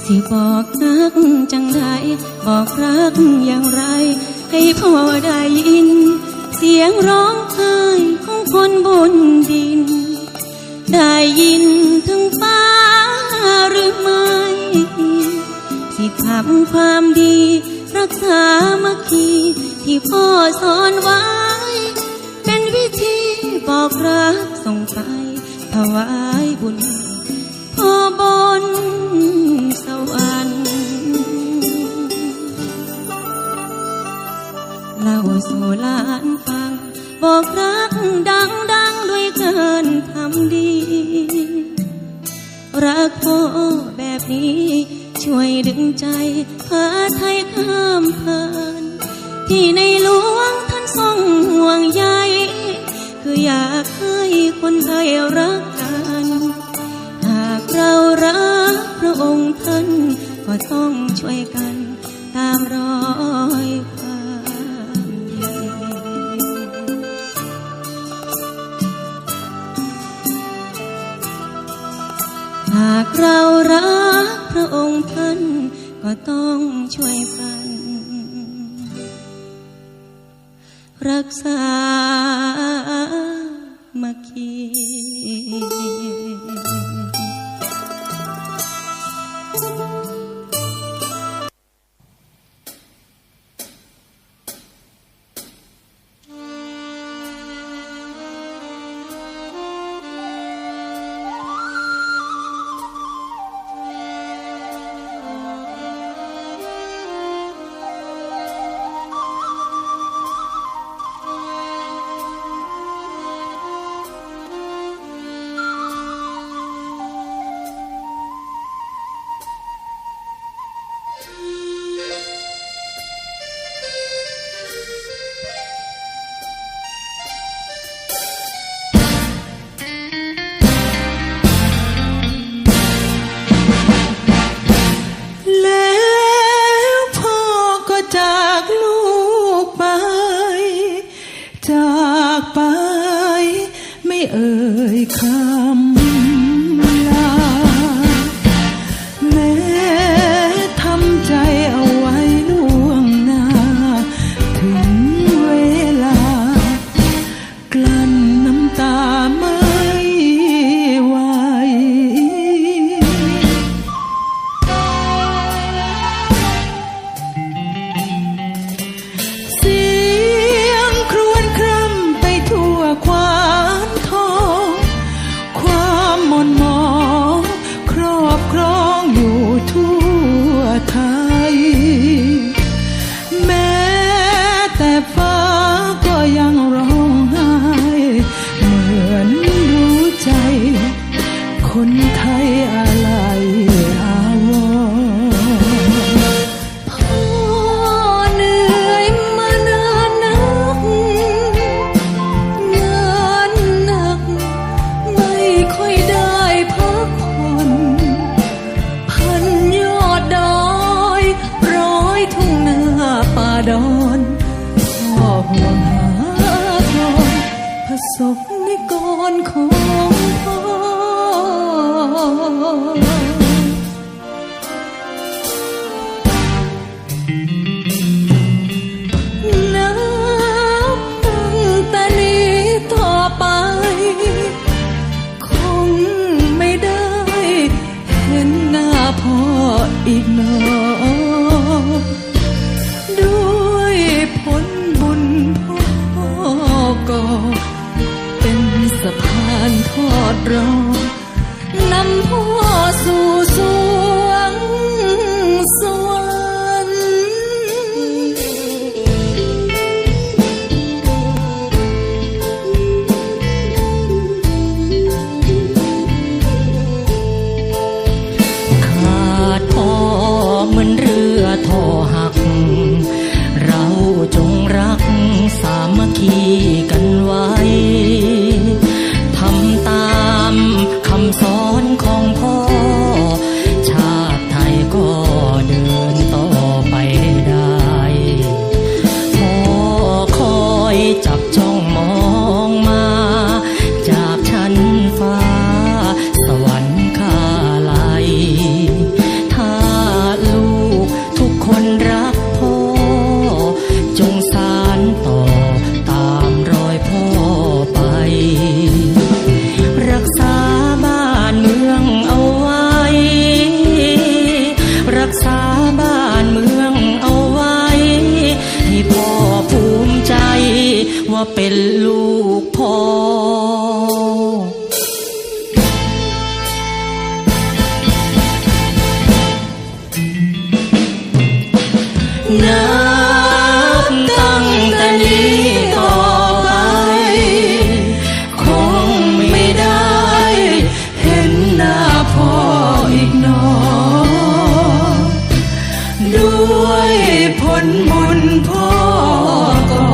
สิบอกรักจังใดบอกรักอย่างไรให้พ่อได้ยินเสียงร้องไห้ของคนบนดินได้ยินถึงฟ้าหรือไม่สิทำความดีรักษามัคคีที่พ่อสอนไว้เป็นวิธีบอกรักส่งไปถวายบุญพ่อบนสวรรค์เล่าสู่หลานฟังบอกรักดังๆด้วยการทำดีรักพ่อแบบนี้ช่วยดึงใจพาไทยข้ามผ่านที่ในหลวงท่านทรงห่วงใยคืออยากให้คนไทยรักกันหากเรารักพระองค์ท่านก็ต้องช่วยกันตามรอยความดีหากเรารักพระองค์ท่านก็ต้องช่วยกันรักษามัคคี จากไปไม่เอ่ยคำลาแม้ทำใจเอาไว้ล่วงหน้าถึงเวลากลั้นน้ำตาไม่ไหวเสียงครวญคร่ำไปทั่วขวานทองความหม่นหมองครอบครองอยู่ทั่วไทยแม้แต่ฟ้าก็ยังร้องไห้เหมือนรู้ใจคนไทยอะไรอาวรณ์พ่อเหนื่อยมานานนักงานหนักไม่ค่อยได้พักผ่อนพันยอดดอยร้อยทุ่งนาป่าดอนพ่อห่วงหาทองประสบนิกรของพ่อนับตั้งแต่นี้ต่อไปคงไม่ได้เห็นหน้าพ่ออีกหนอด้วยผลบุญพ่อก็เป็นสะพานทอดรอนำพ่อสู่สวงสวรรค์ขาดพ่อเหมือนเรือท่อหักเราจงรักสามัคคีกันไว้ทำตามคำสอนของพ่อชาติไทยก็เดินต่อไปได้พ่อคอยจับจ้องมองมาจากชั้นฟ้าสวรรค์ข้าไลถ้าลูกทุกคนรักพ่อจงสานต่อตามรอยพ่อไปรักษาบ้านเมืองเอาไว้รักษาบ้านเมืองเอาไว้ให้พ่อภูมิใจว่าเป็นลูกพ่อนับตั้งแต่นี้ต่อไปคงไม่ได้เห็นหน้าพ่ออีกหนอด้วยผลบุญพ่อก็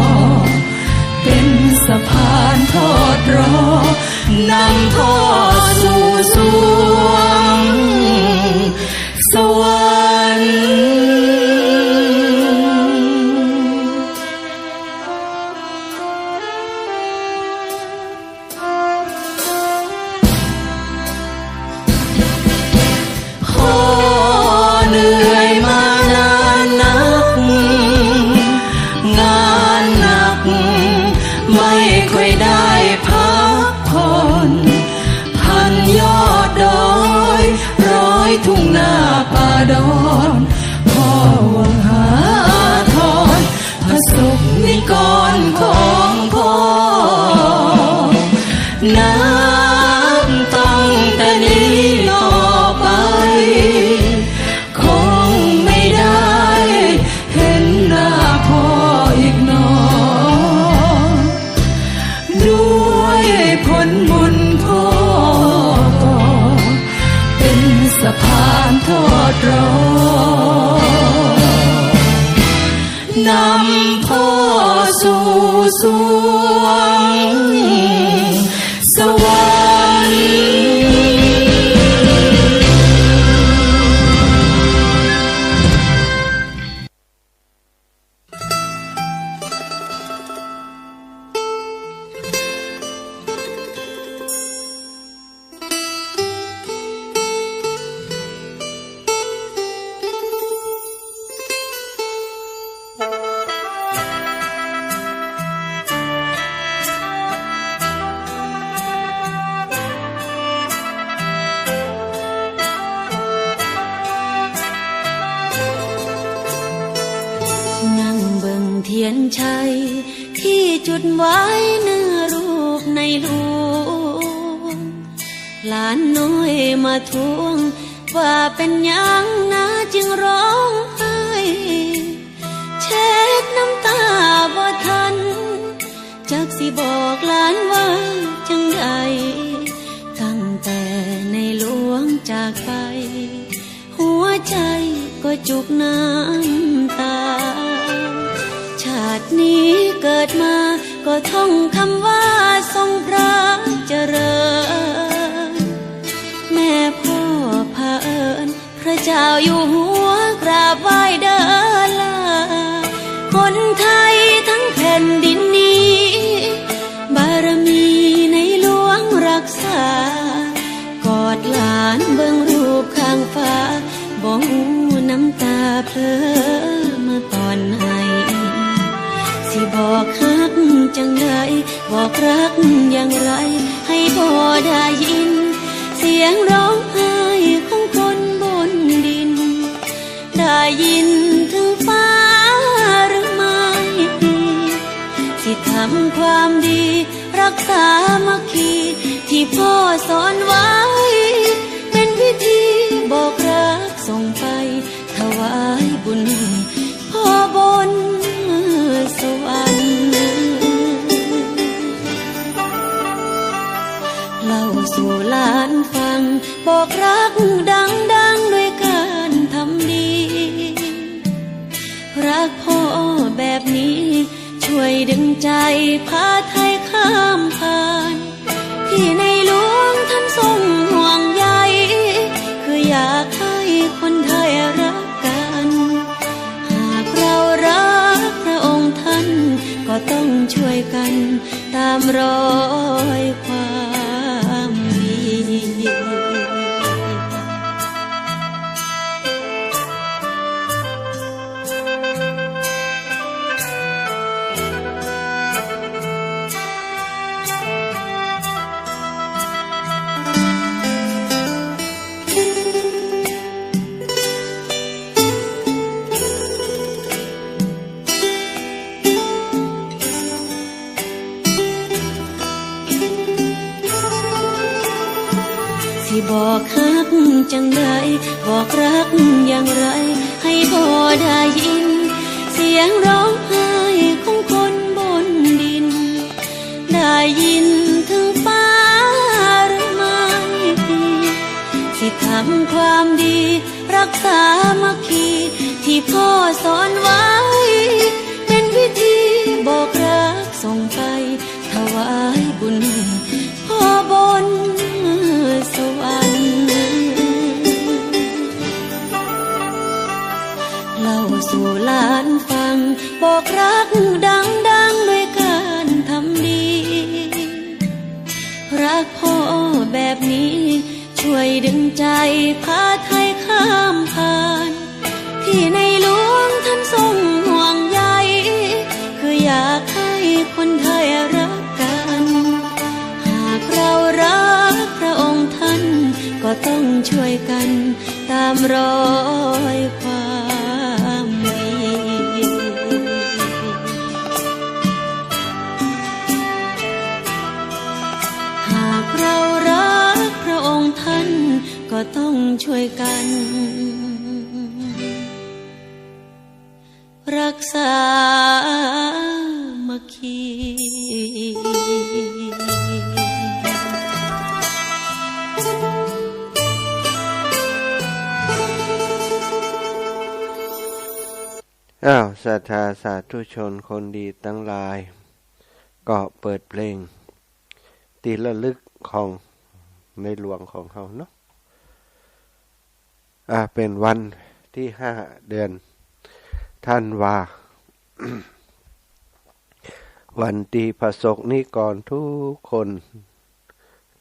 เป็นสะพานทอดรอนำพ่อสู่สวงสวรรค์ ดอนพ่อหวังหาทอนพระสุขนิกรของพ่อนับตั้งแต่นี้ต่อไปคงไม่ได้เห็นหน้าพ่ออีกหนอด้วยผลบุญพ่อก็เป็นสะพานทอดรอนำพ่อสู่สวงสวรรค์ จุดไว้เนื้อรูปในหลวงหลานน้อยมาทวงว่าเป็นยังนะจึงร้องไห้เช็ดน้ำตาบ่ทันจักสิบอกหลานว่าจังใดตั้งแต่ในหลวงจากไปหัวใจก็จุกน้ำตาชาตินี้เกิดมาก็ท่องคำว่าทรงพระเจริญแม่พ่อพาเอิญพระเจ้าอยู่หัวกราบไหว้เดินลาคนไทยทั้งแผ่นดินนี้บารมีในหลวงรักษากอดหลานเบิ่งรูปข้างฟ้าบ่หูน้ำตาเพลอมาตอนให้สิบอกฮักจังใดบอกรักอย่างไรให้พ่อได้ยินเสียงร้องไห้ของคนบนดินได้ยินถึงฟ้าหรือไม่สิทำความดีรักษามัคคีที่พ่อสอนไว้เป็นพิธีบอกรักส่งไปถวายบุญพ่อบนสวรรค์เล่าสู่หลานฟังบอกรักดังๆด้วยการทำดีรักพ่อแบบนี้ช่วยดึงใจพาไทยข้ามผ่านที่ในหลวงท่านทรงห่วงใยคืออยากให้คนไทยรักกันหากเรารักพระองค์ท่านก็ต้องช่วยกันตามรอยความดีบอกฮักจังใดบอกรักอย่างไรให้พ่อได้ยินเสียงร้องไห้ของคนบนดินได้ยินถึงฟ้าหรือไม่ที่ทำความดีรักษามัคคีที่พ่อสอนไว้เป็นพิธีบอกรักส่งไปถวายบุญพ่อบนสวรรค์เล่าสู่หลานฟังบอกรักดังๆด้วยการทำดีรักพ่อแบบนี้ช่วยดึงใจพาไทยข้ามผ่านที่ในหลวงท่านทรงห่วงใยคืออยากให้คนไทยรักกันหากเรารักพระองค์ท่านก็ต้องช่วยกันตามรอยความดีหากเรารักพระองค์ท่านก็ต้องช่วยกันรักษามัคคีศรัทธาสาธุชนคนดีทั้งหลายก็เปิดเพลงตีระลึกของในหลวงของเขาเนาะเป็นวันที่5 เดือนธันวา วันตีพระสงฆ์นิกรทุกคน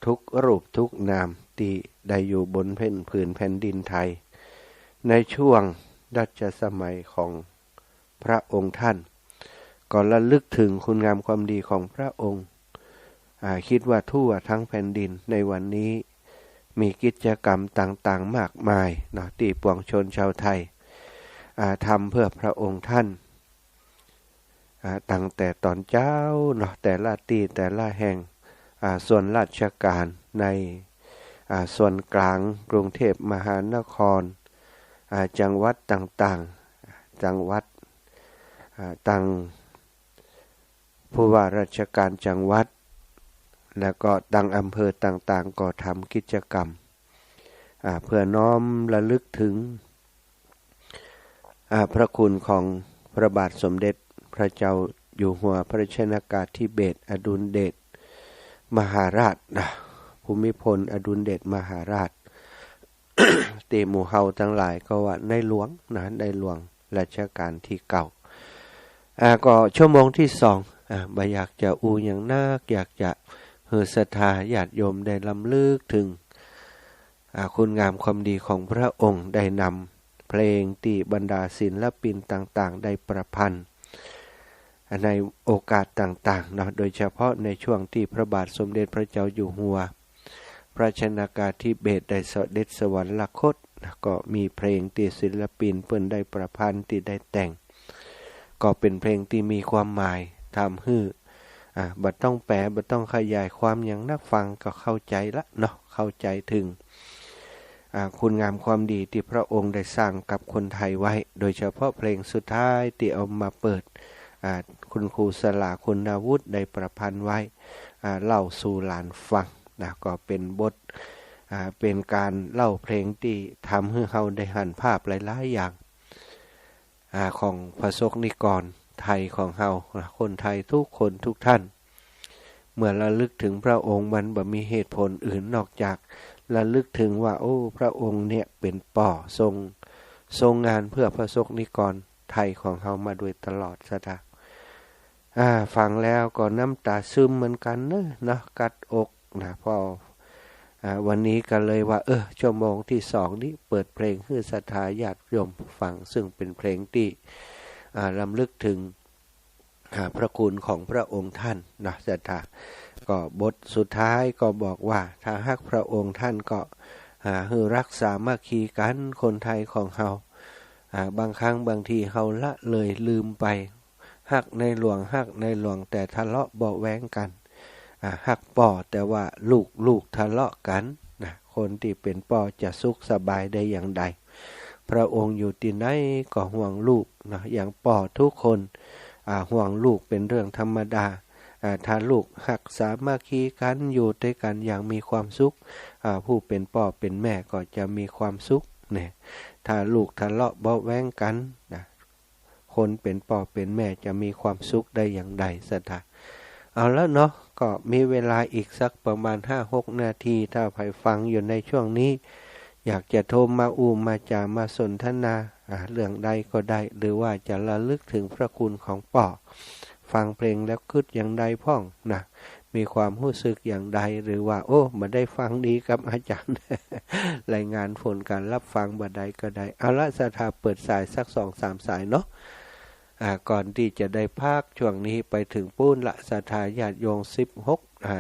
ทุกรูปทุกนามที่ได้อยู่บนผืนแผ่นดินไทยในช่วงรัชสมัยของพระองค์ท่านก็ระลึกถึงคุณงามความดีของพระองค์คิดว่าทั่วทั้งแผ่นดินในวันนี้มีกิจกรรมต่างๆมากมายเนาะที่ปวงชนชาวไทยทำเพื่อพระองค์ท่าน ตั้งแต่ตอนเจ้าเนาะแต่ละที่แต่ละแห่งส่วนราชการในส่วนกลางกรุงเทพมหานครจังหวัดต่างๆจังหวัดตั้งผู้ว่าราชการจังหวัดแล้วก็ตั้งอำเภอต่างๆก็ทำกิจกรรมเพื่อน้อมระลึกถึงพระคุณของพระบาทสมเด็จพระเจ้าอยู่หัวพระชนกาธิเบศรอดุลเดชมหาราชภูมิพลอดุลเดชมหาราช เตหมู่เฮาทั้งหลายก็ว่าในหลวงนะในหลวงรัชกาลที่เก้าก็ชั่วโมงที่2บ่อยากจะอูอย่างนักอยากจะเฮือศรัทธาญาติโยมได้ลำลึกถึงคุณงามความดีของพระองค์ได้นำเพลงที่บรรดาศิลปินต่างๆได้ประพันธ์ในโอกาสต่างๆเนาะโดยเฉพาะในช่วงที่พระบาทสมเด็จพระเจ้าอยู่หัวพระชนกาธิเบศรได้เสด็จสวรรคตก็มีเพลงที่ศิลปินเพิ่นได้ประพันธ์ที่ได้แต่งก็เป็นเพลงที่มีความหมายทำให้บ่ต้องแปลบ่ต้องขยายความอย่างนักฟังก็เข้าใจละเนาะเข้าใจถึงคุณงามความดีที่พระองค์ได้สร้างกับคนไทยไว้โดยเฉพาะเพลงสุดท้ายที่เอามาเปิดคุณครูสลาคุณวุฒิได้ประพันธ์ไว้เล่าสู่หลานฟังนะก็เป็นบทเป็นการเล่าเพลงที่ทำให้เฮาได้หันภาพหลายๆอย่างของพระสงฆ์นิกรไทยของเฮาคนไทยทุกคนทุกท่านเมื่อระลึกถึงพระองค์มันบ่มีเหตุผลอื่นนอกจากระลึกถึงว่าโอ้พระองค์เนี่ยเป็นป่อทรงงานเพื่อพระสงฆ์นิกรไทยของเฮามาโดยตลอดซะนะฟังแล้วก็น้ำตาซึมเหมือนกันเนาะกัดอกนะพอวันนี้ก็เลยว่าชั่วโมงที่2นี้เปิดเพลงให้ศรัทธาญาติโยมฟังซึ่งเป็นเพลงที่รำลึกถึงพระคุณของพระองค์ท่านนะศรัทธาก็บทสุดท้ายก็บอกว่าถ้าหากพระองค์ท่านก็ให้รักษามัคคีกันคนไทยของเฮาบางครั้งบางทีเฮาละเลยลืมไปฮักในหลวงแต่ทะเลาะเบาะแว้งกันฮักป่อแต่ว่าลูกทะเลาะกันนะคนที่เป็นป่อจะสุขสบายได้อย่างใดพระองค์อยู่ที่ไหนก็ห่วงลูกนะอย่างป่อทุกคนห่วงลูกเป็นเรื่องธรรมดาถ้าลูกหักสามัคคีกันอยู่ด้วยกันอย่างมีความสุขผู้เป็นพ่อเป็นแม่ก็จะมีความสุขเนี่ยถ้าลูกทะเลาะเบาะแว้งกันนะคนเป็นพ่อเป็นแม่จะมีความสุขได้อย่างใดสัทธาเอาแล้วเนาะก็มีเวลาอีกสักประมาณ 5-6 นาทีถ้าใครฟังอยู่ในช่วงนี้อยากจะโทรมามาจามาสนทนาเรื่องใดก็ได้หรือว่าจะระลึกถึงพระคุณของป่อฟังเพลงแล้วคิดอย่างใดพ่องนะมีความรู้สึกอย่างใดหรือว่ามาได้ฟังดีกับอาจารย์ รายงานผลการรับฟังบัดใดก็ได้เอาละศรัทธาเปิดสายสัก 2-3 สายเนาะก่อนที่จะได้พักช่วงนี้ไปถึงปูนละศรัทธาญาติโยม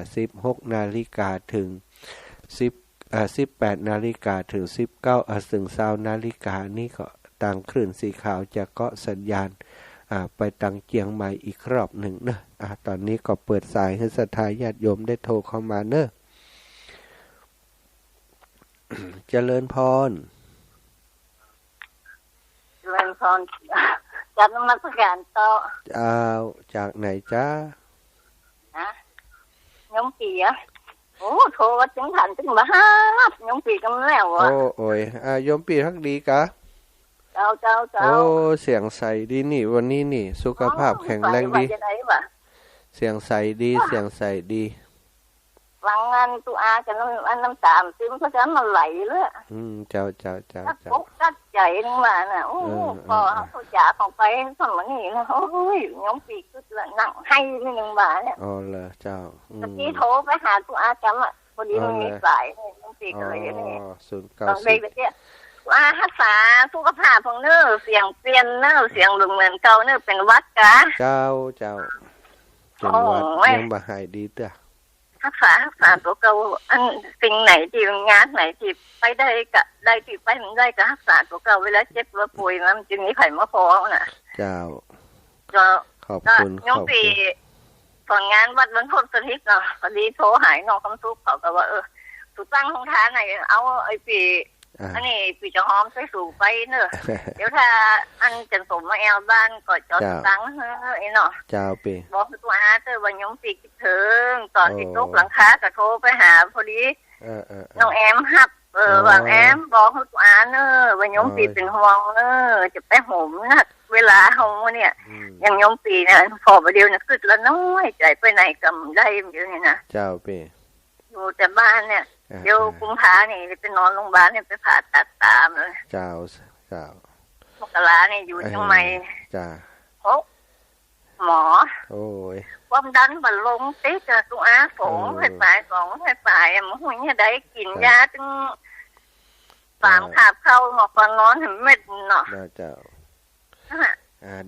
16 นาฬิกาถึง18 นาฬิกาถึง19 ถึง20 นาฬิกานี่ก็ต่างคลื่นสีขาวจะเกาะสัญญาณไปตังเจียงใหม่อีกรอบหนึ่งเนอะตอนนี้ก็เปิดสายให้ศรัทธาญาติโยมได้โทรเข้ามาเนอะ เจริญพรจากนมัสการต่อจากไหนจ้ายมปีโทรว่าถึงทันถึงมาฮับยมปีกันแล้วโอ้ยยมปีทักดีกะเจ้าเสียงใสดีนี่วันนี้นี่สุขภาพแข็งแรงดีเสียงใสดีฟังงานตัวอากันน้ำตาซึมเพราะฉะนั้นมันไหลเลยเจ้าตัดใจนึงมาน่ะพอเขาจ่าของไปสมัยนี้นะยมปีก็นั่งให้นิดนึงมาเนี่ยเหรอเจ้าตะกี้โทรไปหาตัวอาจำพอดีมันมีสายยมปีก็เลยนี่ต้องไปเนี่ยรักษาสุขภาพของเนื้อเสียงเปลี่ยนเนื้อเสียงเหมือนเก่าเนื้อเป็นวัดกะเจ้าเป็นวัดยังบ่หายดีเด้อรักษาตัวเก่าอันสิ่งไหนที่งานไหนที่ไปได้ก็ได้ที่ไปมันได้ก็รักษาตัวเก่าเวลาเจ็บหรือป่วยมันจะมีไข้มาพอน่ะเจ้า ขอบคุณขอบคุณผลงานวัดบรรพตสถิตเนาะพอดีโทรหายน้องคำทุกเขาก็ว่าถูกตั้งของทานไหนเอาไอ้ปีอันนี้ปีจะหอมใส่สู่ไปเนอะเดี๋ยวถ้าอันจันสมมาแอลบ้านก็จอดตั้งไอ้เนาะเจ้าปีบอกตัวอาเตอร์วันยงปีคิดถึงตอนที่ตกหลังคาก็โทรไปหาพอดีน้องแอมฮับวางแอมบอกตัวอาเนอะวันยงปีเป็นห่วงเนอะจะไปห่มนะเวลาเขาเนี่ยยังยงปีเนี่ยพอประเดี๋ยวเนี่ยขึ้นแล้วน้อยใจไปไหนกำได้อยู่นี่นะเจ้าปีอยู่แต่บ้านเนี่ยเดี๋ยวกุมภาเนี่ยไปนอนโรงพยาบาลเนี่ยไปผ่าตัดตามเลยเจ้ามกราเนี่ยอยู่ทำไมจ้าหมอโอ้ยความดันบัลลงติดกับตัวอาฝงให้ฝ่ายมันหุ่นเนี่ยได้กินยาจึง3 ขาบเข้าหมอกนอนเห็นเม็ดเนาะเจ้า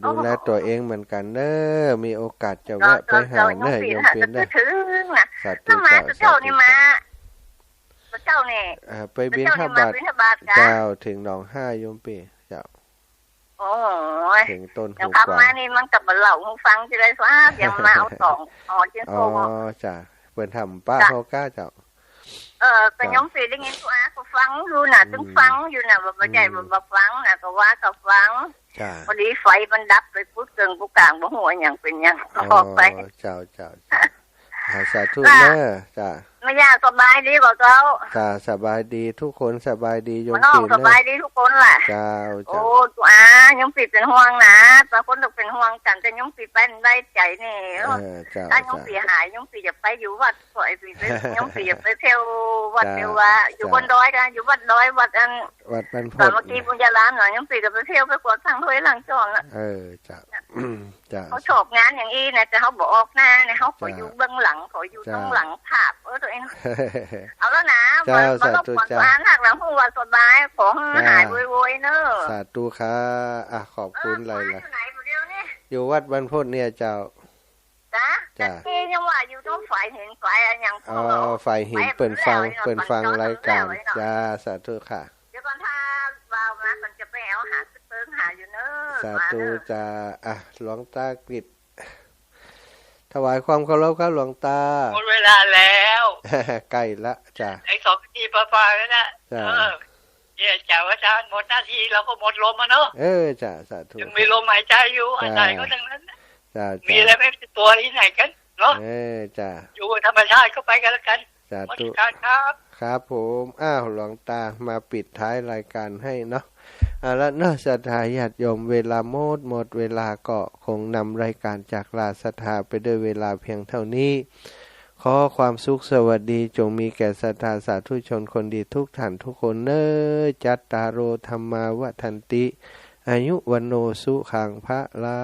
ดูแลตัวเองเหมือนกันเนอะมีโอกาสจะแวะไปหาเนอะยังเป็นได้สัตว์มาเจ้านี่มาเจ้านี่ไปบิณฑบาตเจ้าถึงหนอง5 ยมปีเจ้าโอ้ยถึงต้นหูกวางมานี่มันกับเหล่าหูฟังจะได้สว่าอย่างมาเอา2จิ้นโซ่จ้ะเปิดทำป้าเขากล้าเจ้าแต่ยงปีได้ยินตัวก็ฟังอยู่น่ะถึงฟังอยู่น่ะบ่ใจบ่ฟังน่ะก็ว่าก็ฟังพอดีไฟมันดับไปปุ๊บเกิงปุ๊กลางบ่หัวอย่างเป็นอย่างออกไปเจ้าสาธุเนอะจ้าไม่ยากสบายดีกว่าเจ้าจ้าสบายดีทุกคนสบายดียมปีสบายดีทุกคนแหละเจ้าโอ้ตัวยมปีเป็นห่วงนะบางคนต้องเป็นห่วงกันแต่ยมปีเป็นได้ใจนี่ถ้ายมปีหายยมปีจะไปอยู่วัดสวยปียมปีจะไปเที่ยววัดเทวะอยู่บนดอยกันอยู่วัดดอยวัดอันวัดบรรพต สามัคคีปุญญาลามหน่อยยมปีจะไปเที่ยวไปกวดทางถ้วยหลังจองละจ้าเขาชอบงานอย่างนี้นะแต่เขาบอกหน้าเนี่ยเขาขออยู่เบื้องหลังขออยู่ตรงหลังภาพตัวเองเอาแล้วนะมันต้องผ่อนบ้านหักหลังหัวสบายของหายโวยเนอะสาธุค่ะขอบคุณเลยล่ะอยู่วัดบรรพตเนี่ยเจ้าจ้าที่ยังว่าอยู่ต้องฝ่ายเห็นฝ่ายอย่างฝ่ายเห็นเปิดฟังรายการจ้าสาธุค่ะเดี๋ยวก่อนถ้าบ่าวมามันจะไปเอาหาเติมหาอยู่เนอะสาธุจ้าหลวงตากฤษถวายความเคารพครับหลวงตาหมดเวลาแล้วใกล้ละจ้าไอ้2 นาทีปลายๆแล้วนะเนี่ยจ้าอาจารย์หมดหน้าที่เราก็หมดลมอ่ะเนาะจ้าสาธุยังมีลมหายใจอยู่อะไรก็ทั้งนั้นมีอะไรไม่ตัวที่ไหนกันเนาะจ้าอยู่ธรรมชาติก็ไปกันแล้วกันสาธุครับผมหลวงตามาปิดท้ายรายการให้เนาะแล้วเนอะศรัทธาญาติโยมเวลาหมดเวลาก็คงนำรายการจากลาศรัทธาไปด้วยเวลาเพียงเท่านี้ขอความสุขสวัสดีจงมีแก่ศรัทธาสาธุชนคนดีทุกท่านทุกคนเนอจัตตารโอธรรมาวัฏันติอายุวันโนสุขังพระลา